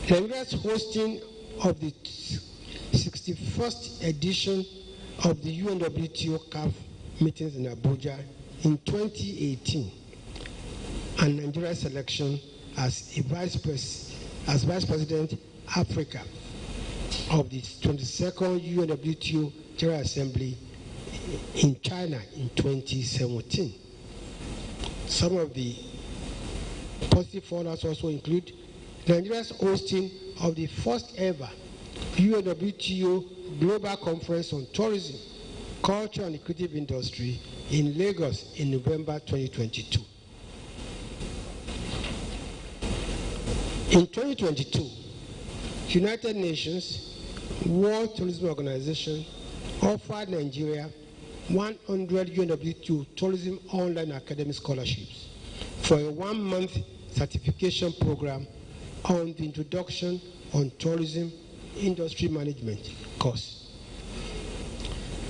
Nigeria's hosting of the 61st edition of the UNWTO CAF meetings in Abuja in 2018, and Nigeria's selection as Vice President Africa of the 22nd UNWTO General Assembly in China in 2017. Some of the positive fallouts also include Nigeria's hosting of the first ever UNWTO Global Conference on Tourism, Culture and the Creative Industry in Lagos in November 2022. In 2022, the United Nations World Tourism Organization offered Nigeria 100 UNWTO Tourism Online Academy scholarships for a 1-month certification program on the Introduction on Tourism Industry Management course.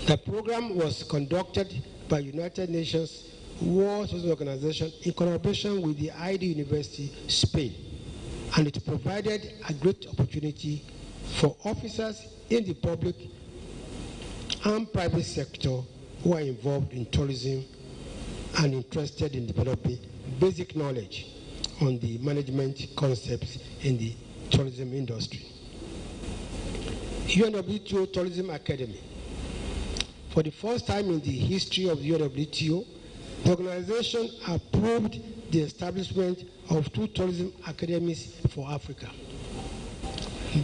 The program was conducted by United Nations World Tourism Organization in collaboration with the ID University, Spain, and it provided a great opportunity for officers in the public and private sector who are involved in tourism and interested in developing basic knowledge on the management concepts in the tourism industry. UNWTO Tourism Academy. For the first time in the history of the UNWTO, the organization approved the establishment of 2 tourism academies for Africa.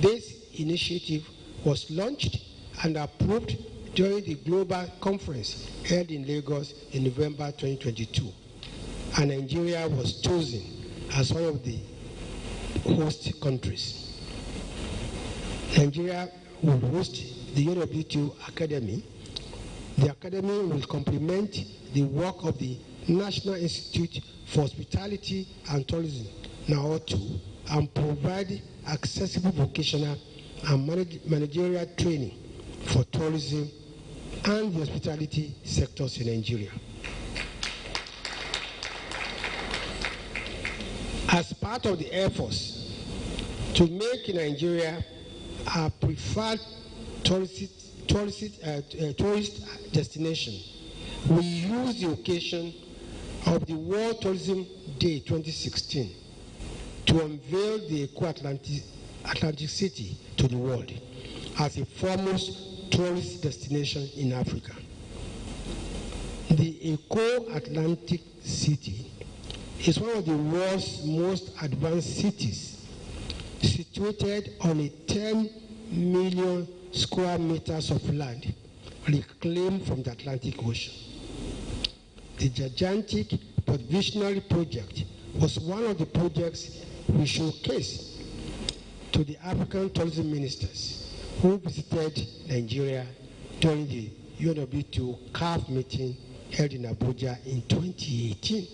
This initiative was launched and approved during the global conference held in Lagos in November 2022, and Nigeria was chosen as one of the host countries. Nigeria will host the UNWTO Academy. The Academy will complement the work of the National Institute for Hospitality and Tourism, NAOTU, and provide accessible vocational and managerial training for tourism and the hospitality sectors in Nigeria. As part of the efforts to make Nigeria a preferred tourist destination, we used the occasion of the World Tourism Day 2016 to unveil the Atlantic City to the world as a foremost tourist destination in Africa. The Atlantic City is one of the world's most advanced cities, situated on a 10 million square meters of land reclaimed from the Atlantic Ocean. The gigantic but visionary project was one of the projects we showcased to the African tourism ministers who visited Nigeria during the UNWTO CAF meeting held in Abuja in 2018.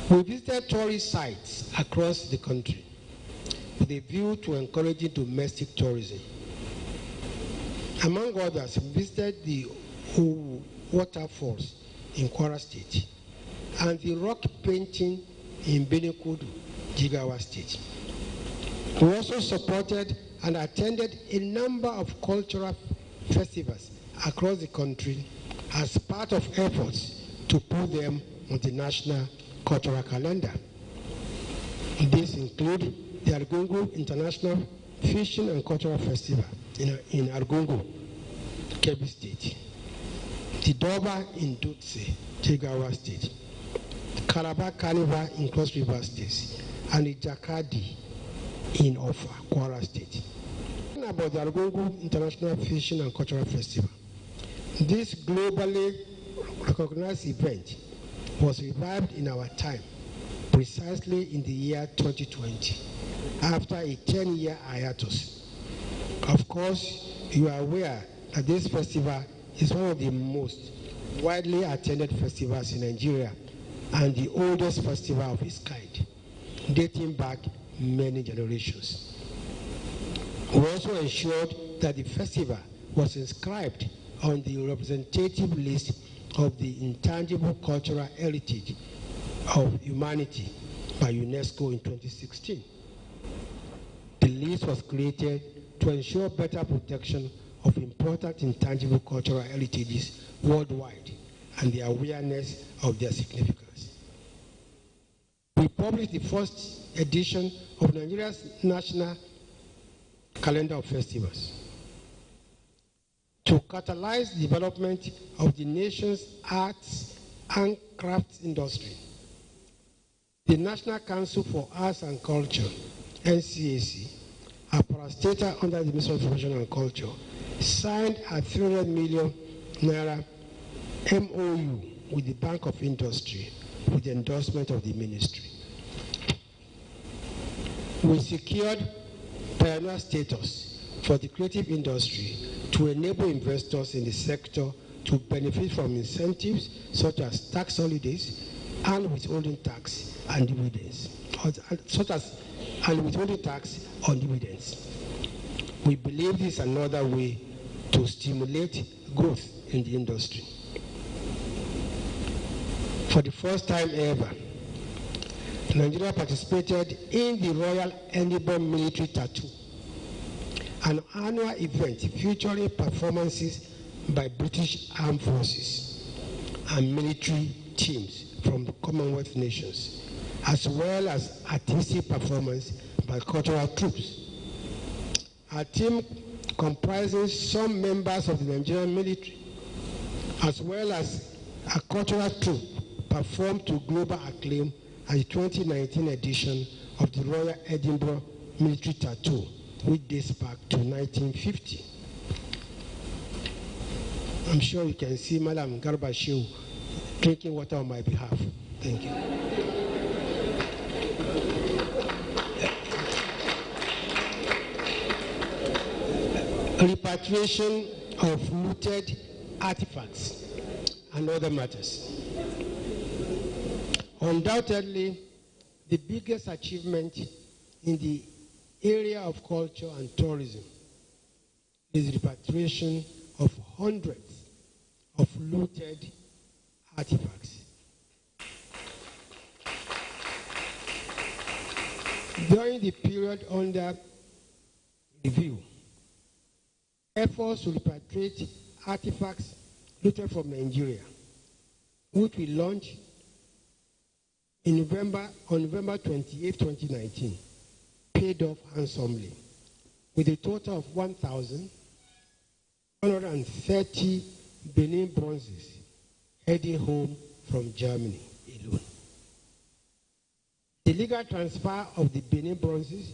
We visited tourist sites across the country with a view to encouraging domestic tourism. Among others, we visited the waterfalls in Kwara State and the rock painting in Benekudu, Jigawa State. We also supported and attended a number of cultural festivals across the country as part of efforts to put them on the national cultural calendar. These include the Argungu International Fishing and Cultural Festival in Argungu, Kebbi State, the Doba in Dutse, Jigawa State, the Calabar Carnival in Cross River State, and the Jakadi in Ofa, Kwara State. About the Argungu International Fishing and Cultural Festival. This globally recognized event was revived in our time, precisely in the year 2020, after a 10-year hiatus. Of course, you are aware that this festival is one of the most widely attended festivals in Nigeria and the oldest festival of its kind, dating back many generations. We also ensured that the festival was inscribed on the representative list of the intangible cultural heritage of humanity by UNESCO in 2016. The list was created to ensure better protection of important intangible cultural heritages worldwide and the awareness of their significance. We published the first edition of Nigeria's National Calendar of Festivals to catalyze the development of the nation's arts and crafts industry. The National Council for Arts and Culture, NCAC, a parastatal under the Ministry of Information and Culture, signed a 300 million naira MOU with the Bank of Industry with the endorsement of the ministry. We secured pioneer status for the creative industry to enable investors in the sector to benefit from incentives such as tax holidays and withholding tax and dividends, withholding tax on dividends. We believe this is another way to stimulate growth in the industry. For the first time ever, Nigeria participated in the Royal Edinburgh Military Tattoo, an annual event featuring performances by British Armed Forces and military teams from the Commonwealth nations, as well as artistic performance by cultural troops. Our team, comprising some members of the Nigerian military, as well as a cultural troupe, performed to global acclaim at the 2019 edition of the Royal Edinburgh Military Tattoo, which dates back to 1950. I'm sure you can see Madam Garba Shehu drinking water on my behalf. Thank you. Repatriation of looted artifacts and other matters. Undoubtedly, the biggest achievement in the area of culture and tourism is repatriation of hundreds of looted artifacts. During the period under review, efforts to repatriate artifacts looted from Nigeria, which we launched on November 28, 2019, paid off handsomely, with a total of 1,130 Benin bronzes heading home from Germany alone. The legal transfer of the Benin bronzes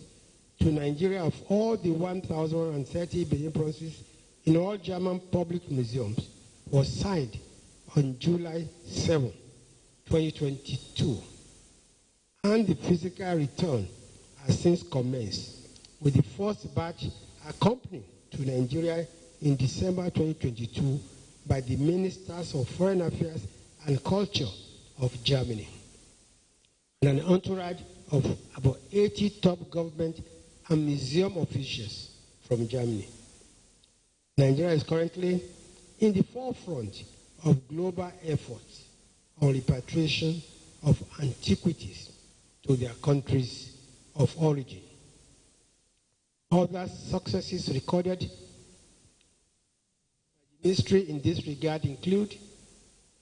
to Nigeria of all the 1,130 Benin bronzes in all German public museums was signed on July 7, 2022, and the physical return has since commenced, with the first batch accompanied to Nigeria in December 2022 by the Ministers of Foreign Affairs and Culture of Germany, and an entourage of about 80 top government and museum officials from Germany. Nigeria is currently in the forefront of global efforts on repatriation of antiquities to their countries of origin. Other successes recorded by the ministry in this regard include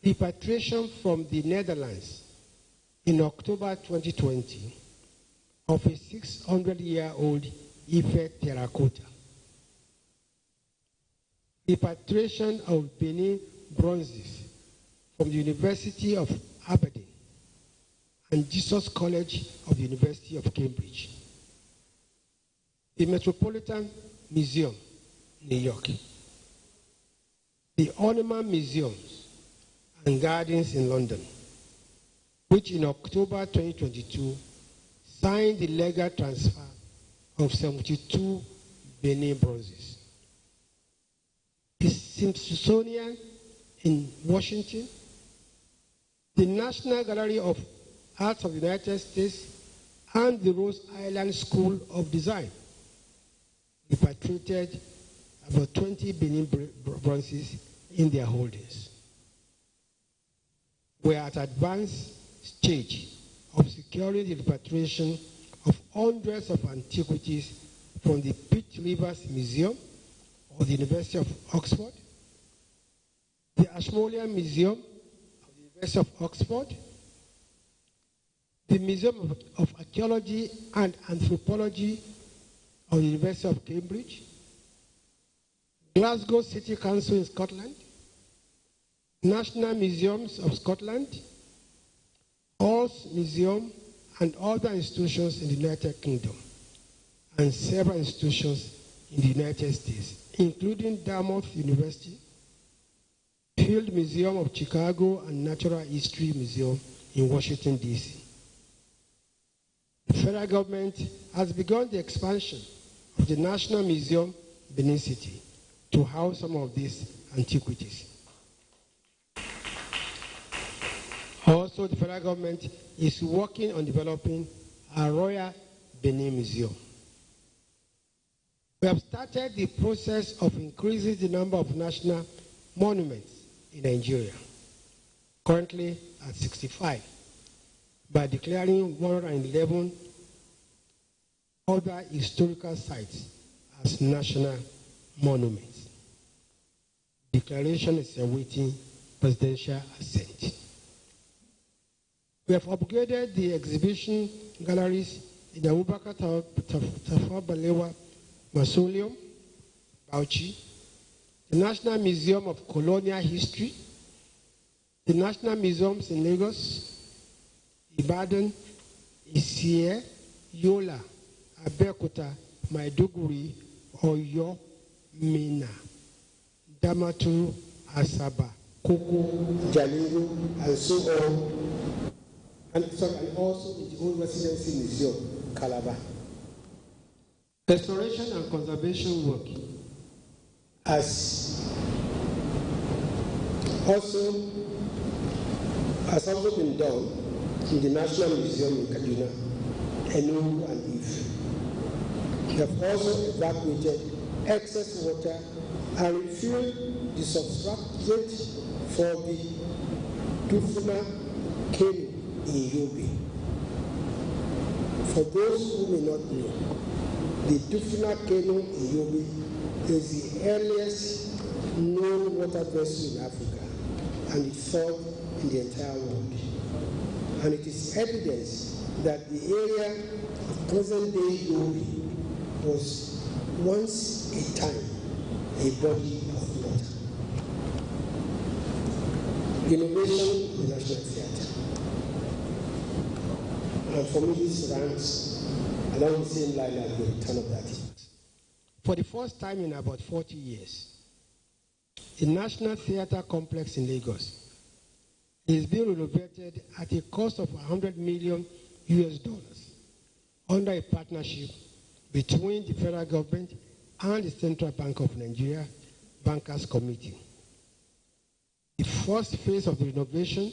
repatriation from the Netherlands in October 2020 of a 600-year-old Ife terracotta, repatriation of Benin bronzes from the University of Aberdeen and Jesus College of the University of Cambridge, the Metropolitan Museum, New York, the Ornament Museums and Gardens in London, which in October 2022 signed the legal transfer of 72 Benin bronzes, the Smithsonian in Washington, the National Gallery of Arts of the United States, and the Rose Island School of Design repatriated about 20 Benin bronzes in their holdings. We are at advanced stage of securing the repatriation of hundreds of antiquities from the Pitt Rivers Museum of the University of Oxford, the Ashmolean Museum of the University of Oxford, the Museum of Archaeology and Anthropology of the University of Cambridge, Glasgow City Council in Scotland, National Museums of Scotland, Halls Museum and other institutions in the United Kingdom, and several institutions in the United States, including Dartmouth University, Field Museum of Chicago, and Natural History Museum in Washington, D.C. The federal government has begun the expansion of the National Museum, Benin City, to house some of these antiquities. Also, the federal government is working on developing a Royal Benin Museum. We have started the process of increasing the number of national monuments in Nigeria, currently at 65, by declaring 111 other historical sites as national monuments. Declaration is awaiting presidential assent. We have upgraded the exhibition galleries in the Abubakar Tafawa Balewa Mausoleum, Bauchi, the National Museum of Colonial History, the National Museums in Lagos, Ibadan, Isiye, Yola, Abeokuta, Maiduguri, Oyo, Minna, Damaturu, Asaba, Koko, Jalingo, and so on, and also in the Old Residency Museum, Calabar. Restoration and conservation work has also been done in the National Museum in Kaduna, Enugu, and Ife. We have also evacuated excess water and refilled the substrate for the Dufuna canoe in Yobe. For those who may not know, the Dufuna canoe in Yobe is the earliest known water vessel in Africa and the third in the entire world. And it is evidence that the area of present-day Yobe was once a time a body of water. Innovation in the National Theatre. And for me, this ranks along the same line as the return of that. For the first time in about 40 years, the National Theatre Complex in Lagos is being renovated at a cost of $100 million under a partnership between the federal government and the Central Bank of Nigeria Bankers Committee. The first phase of the renovation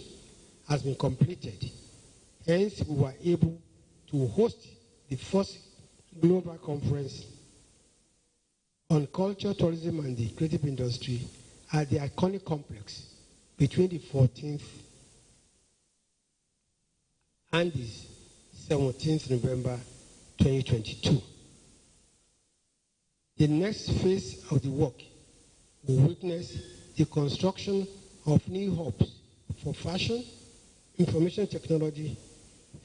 has been completed. Hence, we were able to host the first global conference on culture, tourism, and the creative industry at the iconic complex between the 14th and the 17th November 2022. The next phase of the work will witness the construction of new hubs for fashion, information technology,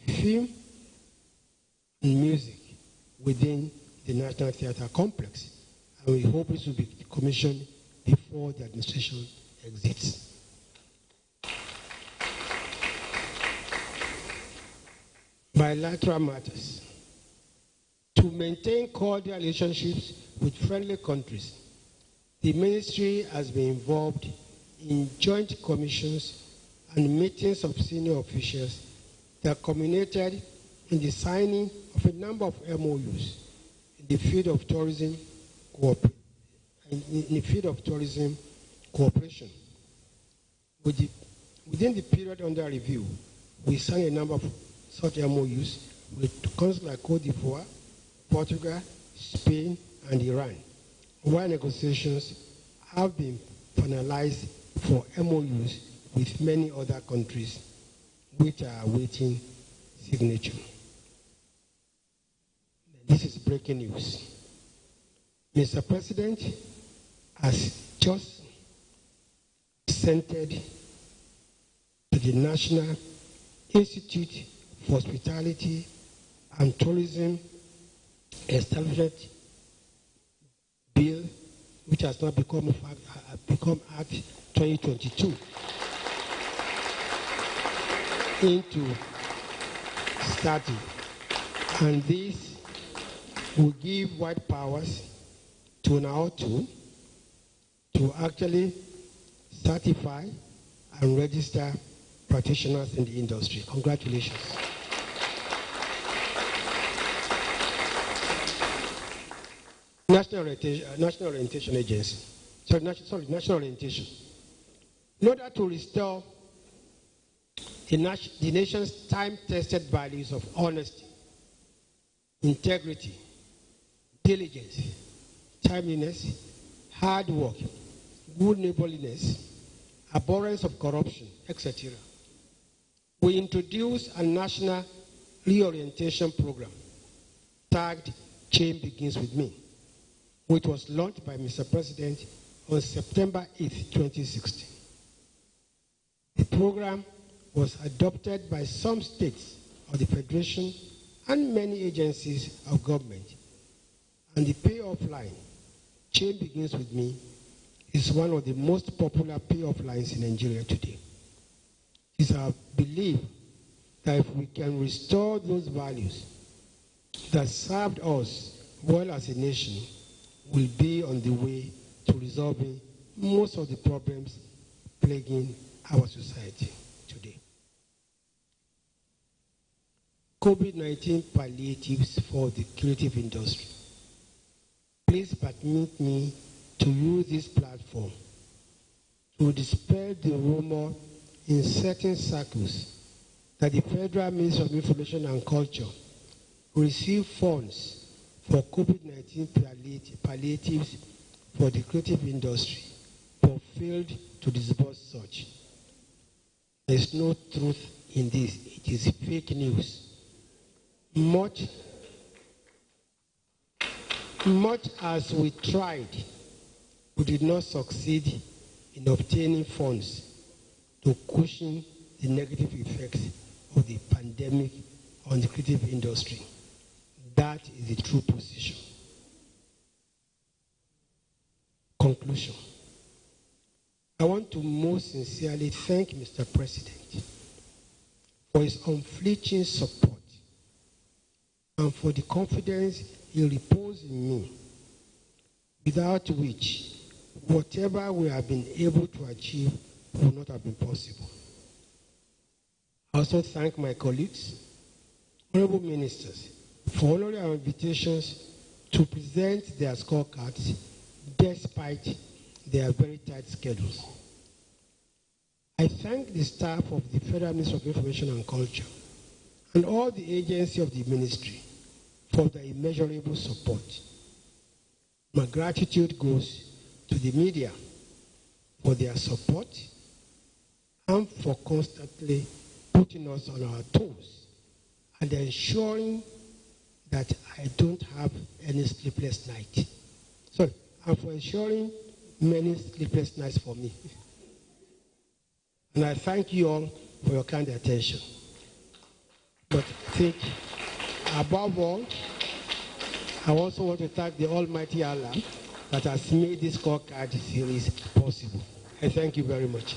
film, and music within the National Theatre Complex. And we hope this will be commissioned before the administration exits. Bilateral matters. To maintain cordial relationships with friendly countries, the ministry has been involved in joint commissions and meetings of senior officials that culminated in the signing of a number of MOUs in the field of tourism cooperation. Within the period under review, we signed a number of such MOUs with countries like Cote d'Ivoire, Portugal, Spain, and Iran, while negotiations have been finalized for MOUs with many other countries which are awaiting signature. This is breaking news. Mr. President has just presented to the National Institute for Hospitality and Tourism Establishment Bill, which has now become Act 2022, into study. And this will give wide powers to NAOTU to actually certify and register practitioners in the industry. Congratulations. National Orientation Agency. National Orientation. In order to restore the nation's time-tested values of honesty, integrity, diligence, timeliness, hard work, good neighborliness, abhorrence of corruption, etc., we introduced a national reorientation program tagged Change Begins With Me, which was launched by Mr. President on September 8, 2016. The program was adopted by some states of the Federation and many agencies of government. And the payoff line, Change Begins With Me, is one of the most popular payoff lines in Nigeria today. It is our belief that if we can restore those values that served us well as a nation, we'll be on the way to resolving most of the problems plaguing our society today. COVID-19 palliatives for the creative industry. Please permit me to use this platform to dispel the rumor in certain circles that the Federal Ministry of Information and Culture received funds for COVID-19 palliatives for the creative industry, but failed to disburse such. There is no truth in this. It is fake news. Much as we tried, we did not succeed in obtaining funds to cushion the negative effects of the pandemic on the creative industry. That is the true position. Conclusion. I want to most sincerely thank Mr. President for his unflinching support and for the confidence he reposed in me, without which whatever we have been able to achieve would not have been possible. I also thank my colleagues, honorable ministers, for honoring our invitations to present their scorecards despite their very tight schedules. I thank the staff of the Federal Ministry of Information and Culture and all the agencies of the ministry for their immeasurable support. My gratitude goes to the media for their support and for constantly putting us on our toes and ensuring that I don't have any sleepless night. Sorry, and for ensuring many sleepless nights for me. And I thank you all for your kind attention. But I think, above all, I also want to thank the Almighty Allah that has made this scorecard series possible. I thank you very much.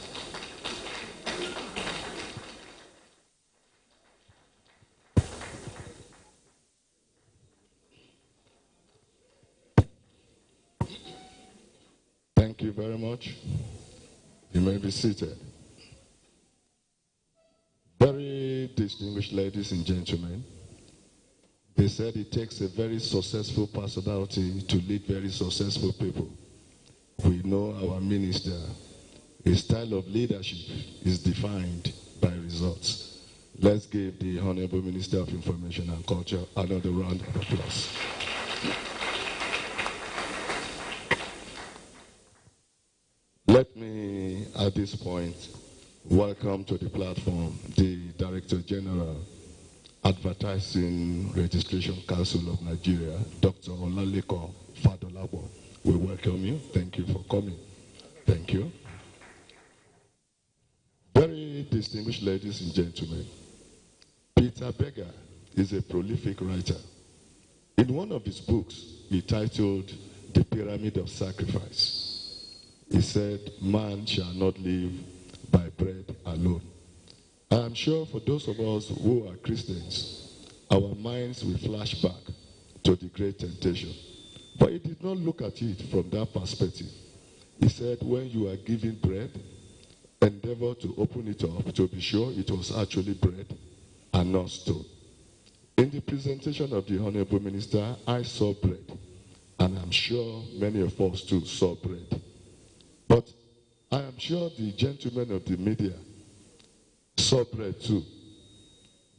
Thank you very much. You may be seated. Very distinguished ladies and gentlemen, they said it takes a very successful personality to lead very successful people. We know our minister, his style of leadership is defined by results. Let's give the Honorable Minister of Information and Culture another round of applause. Let me, at this point, welcome to the platform the Director General, Advertising Registration Council of Nigeria, Dr. Olaleko Fadolapo. We welcome you. Thank you for coming. Thank you. Very distinguished ladies and gentlemen, Peter Berger is a prolific writer. In one of his books, he titled The Pyramid of Sacrifice, he said, man shall not live by bread alone. I am sure for those of us who are Christians, our minds will flash back to the great temptation. But he did not look at it from that perspective. He said, when you are given bread, endeavor to open it up to be sure it was actually bread and not stone. In the presentation of the Honorable Minister, I saw bread, and I'm sure many of us too saw bread. But I am sure the gentlemen of the media saw bread too.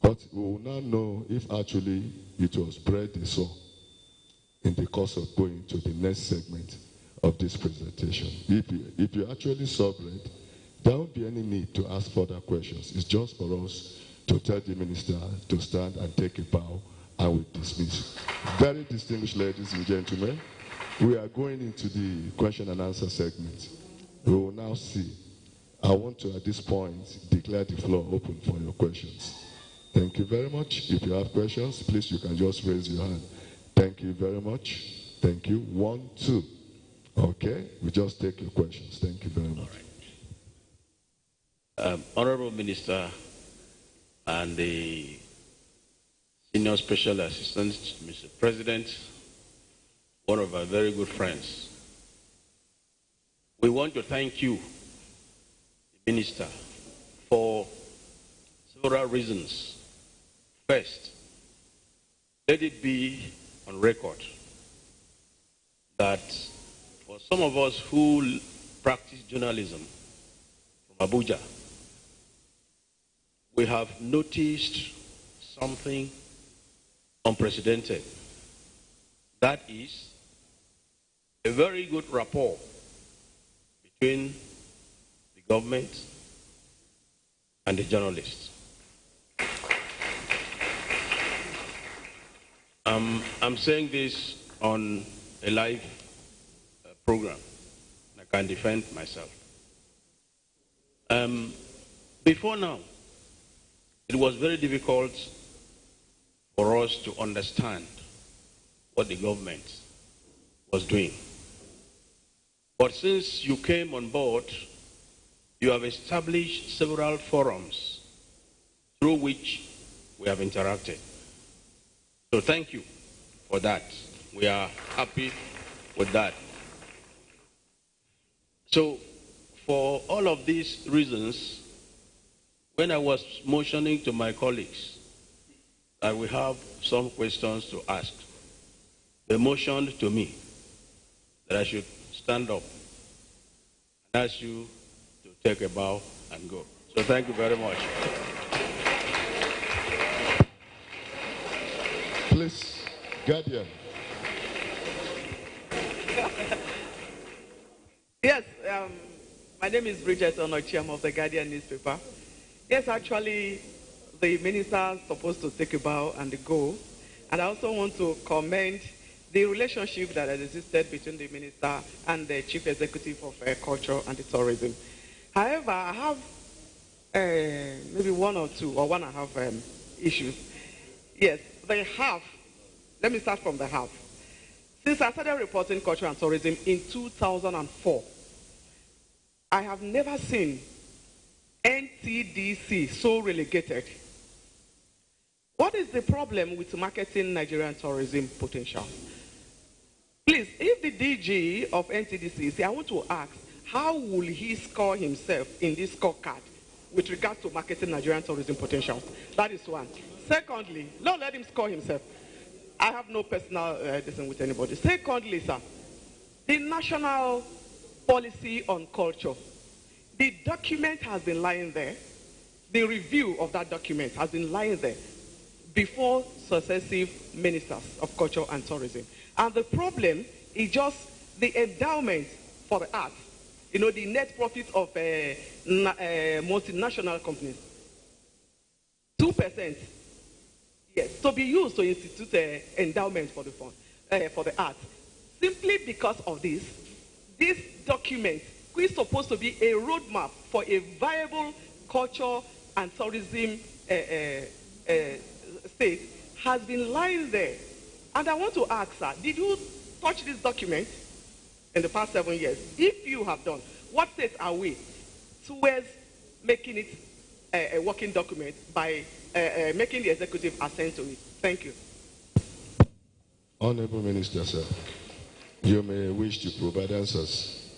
But we will now know if actually it was bread they saw in the course of going to the next segment of this presentation. If you actually saw bread, there won't be any need to ask further questions. It's just for us to tell the minister to stand and take a bow, and we dismiss. Very distinguished ladies and gentlemen, we are going into the question and answer segment. We will now see. I want to, at this point, declare the floor open for your questions. Thank you very much. If you have questions, please, you can just raise your hand. Thank you very much. Thank you. 1, 2. Okay, we just take your questions. Thank you very much. Honorable Minister and the Senior Special Assistant, Mr. President, one of our very good friends, we want to thank you, the Minister, for several reasons. First, let it be on record that for some of us who practice journalism from Abuja, we have noticed something unprecedented. That is a very good rapport between the government and the journalists. I'm saying this on a live program. I can defend myself. Before now, it was very difficult for us to understand what the government was doing. But since you came on board, you have established several forums through which we have interacted. So thank you for that. We are happy with that. So for all of these reasons, when I was motioning to my colleagues, I will have some questions to ask. They motioned to me that I should stand up and ask you to take a bow and go. So thank you very much. Please, Guardian. Yes, my name is Bridget Onochiam of the Guardian newspaper. Yes, actually, the minister is supposed to take a bow and go. And I also want to commend the relationship that has existed between the minister and the chief executive of culture and the tourism. However, I have maybe one or two or one and a half issues. Yes, the half. Let me start from the half. Since I started reporting culture and tourism in 2004, I have never seen NTDC so relegated. What is the problem with marketing Nigerian tourism potential? Please, if the DG of NTDC is here, I want to ask, how will he score himself in this scorecard with regard to marketing Nigerian tourism potential? That is one. Secondly, don't let him score himself. I have no personal decision with anybody. Secondly, sir, the national policy on culture, the document has been lying there. The review of that document has been lying there before successive ministers of culture and tourism. And the problem is just the endowment for the arts, you know, the net profit of multinational companies. 2%, yes, to be used to institute endowment for the fund, for the arts. Simply because of this document is supposed to be a roadmap for a viable culture and tourism state has been lying there. And I want to ask, sir, did you touch this document in the past 7 years? If you have done, what state are we towards making it a working document by making the executive assent to it? Thank you. Honorable Minister, sir, you may wish to provide answers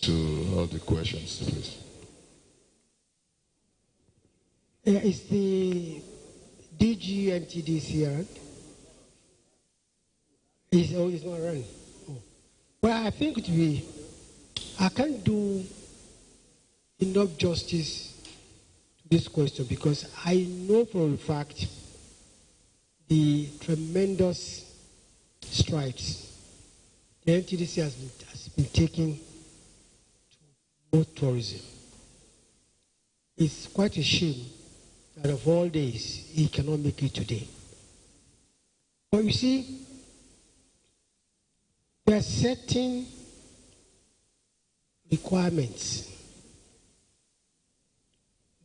to all the questions, please. Is the DG and TDC around? It's not around. Oh. Well, I think I can't do enough justice to this question because I know for a fact the tremendous strides the NTDC has been taking to promote tourism. It's quite a shame that of all days, he cannot make it today. But you see, there are certain requirements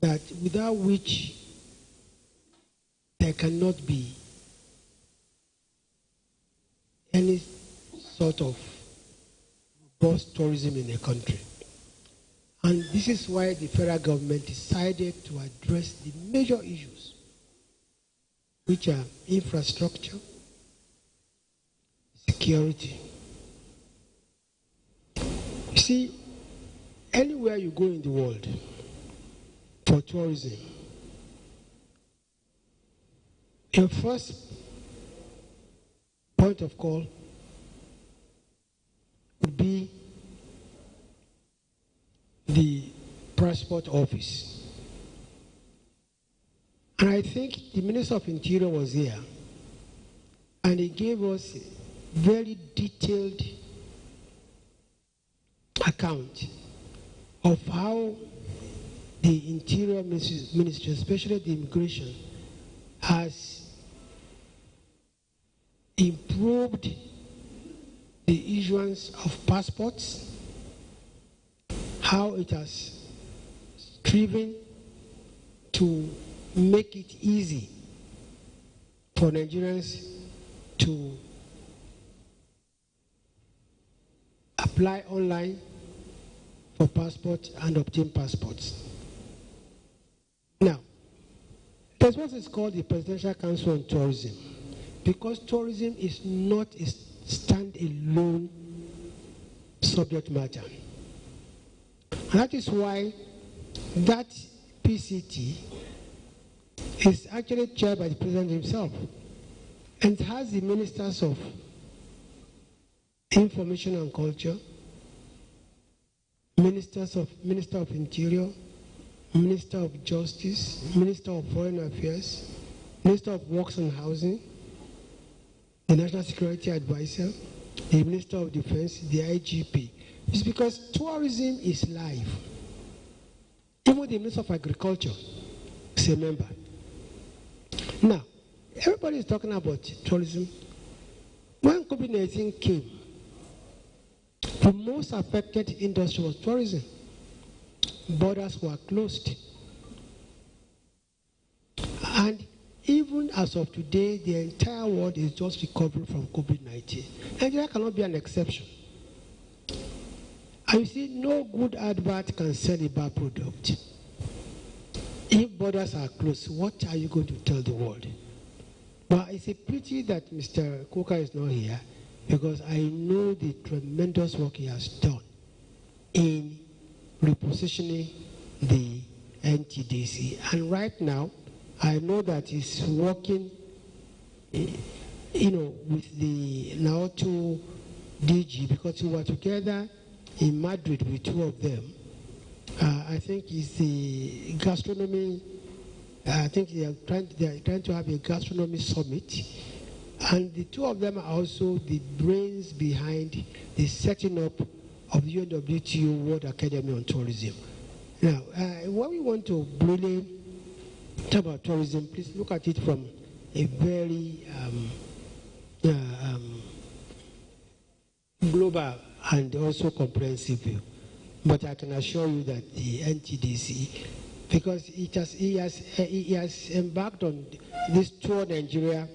that without which there cannot be any sort of robust tourism in a country. And this is why the federal government decided to address the major issues, which are infrastructure, security. You see, anywhere you go in the world for tourism, your first point of call would be the passport office. And I think the Minister of Interior was here, and he gave us very detailed account of how the Interior Ministry, especially the immigration, has improved the issuance of passports, how it has striven to make it easy for Nigerians to apply online for passports and obtain passports. Now, there's what is called the Presidential Council on Tourism, because tourism is not a stand-alone subject matter. And that is why that PCT is actually chaired by the President himself and has the Ministers of Information and Culture, Minister of Interior, Minister of Justice, Minister of Foreign Affairs, Minister of Works and Housing, the National Security Advisor, the Minister of Defense, the IGP. It's because tourism is live. Even the Minister of Agriculture is a member. Now, everybody is talking about tourism. When COVID-19 came, the most affected industry was tourism. Borders were closed. And even as of today, the entire world is just recovering from COVID-19. Nigeria cannot be an exception. And you see, no good advert can sell a bad product. If borders are closed, what are you going to tell the world? But it's a pity that Mr. Coker is not here, because I know the tremendous work he has done in repositioning the NTDC. And right now, I know that he's working, with the now two DG, because we were together in Madrid with two of them. I think it's the gastronomy. I think they are trying to have a gastronomy summit, and the two of them are also the brains behind the setting up of the UNWTO World Academy on Tourism. Now, when we want to really talk about tourism, please look at it from a very global and also comprehensive view. But I can assure you that the NTDC, because he has embarked on this Tour Nigeria,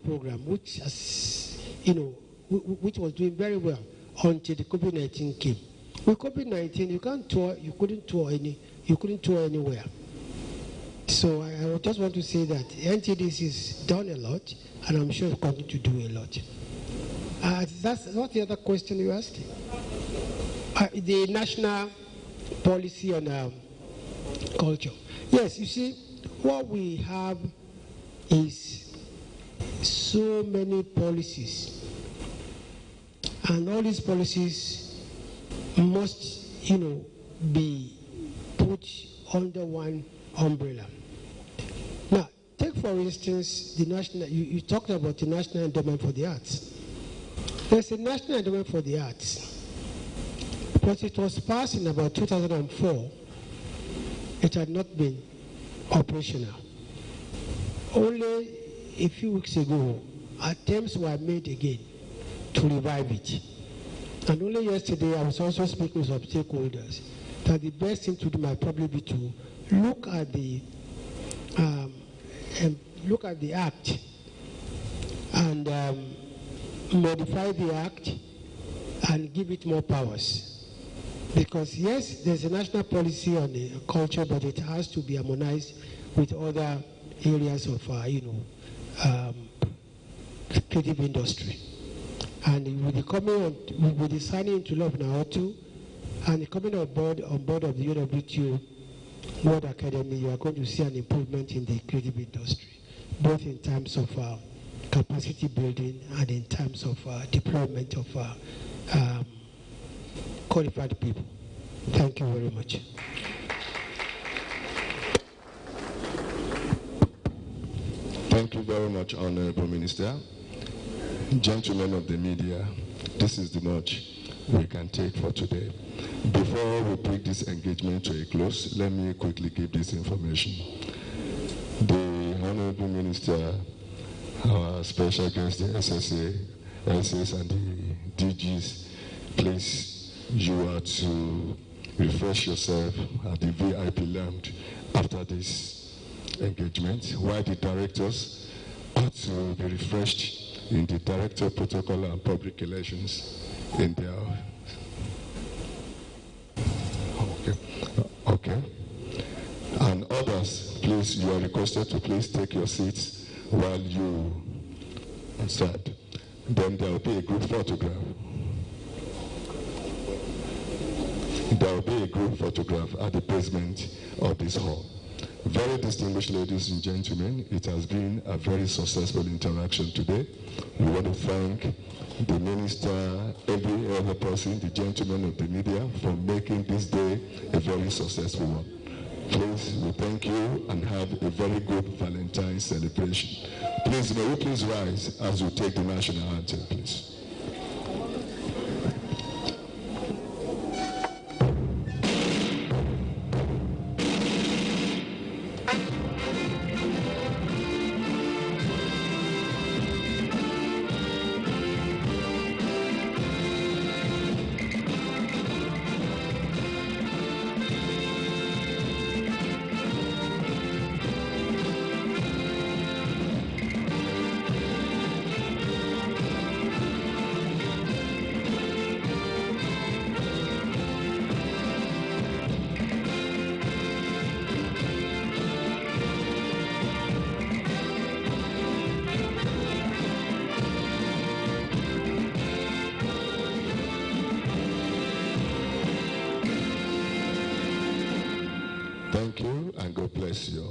program, which has, which was doing very well until the COVID-19 came. With COVID-19, you can't tour, you couldn't tour anywhere. So I just want to say that the NTDC has done a lot, and I'm sure it will continue to do a lot. What's the other question you asked? The national policy on culture. Yes, you see, what we have is so many policies, and all these policies must, be put under one umbrella. Now, take for instance the national. You talked about the National Endowment for the Arts. There's a National Endowment for the Arts. But it was passed in about 2004. It had not been operational. Only a few weeks ago, attempts were made again to revive it. And only yesterday, I was also speaking with some stakeholders that the best thing to do might probably be to look at the act and modify the act and give it more powers. Because yes, there's a national policy on the culture, but it has to be harmonized with other areas of, creative industry. And with the signing into law of Naotu and the coming on board of the UNWTO World Academy, you are going to see an improvement in the creative industry, both in terms of capacity building and in terms of deployment of qualified people. Thank you very much. Thank you very much, Honorable Minister. Gentlemen of the media, this is the much we can take for today. Before we bring this engagement to a close, let me quickly give this information. The Honorable Minister, our special guest, the SSA, SS and the DGs, please, you are to refresh yourself at the VIP lounge after this engagement, while the directors are to be refreshed in the Director of Protocol and Public Relations in their... Okay. And others, please, you are requested to please take your seats while you start. Then there will be a group photograph. There will be a group photograph at the basement of this hall. Very distinguished ladies and gentlemen, it has been a very successful interaction today. We want to thank the minister, every other person, the gentlemen of the media, for making this day a very successful one. Please, we thank you and have a very good Valentine's celebration. Please, may you please rise as we take the national anthem, please. Thank you, and God bless you.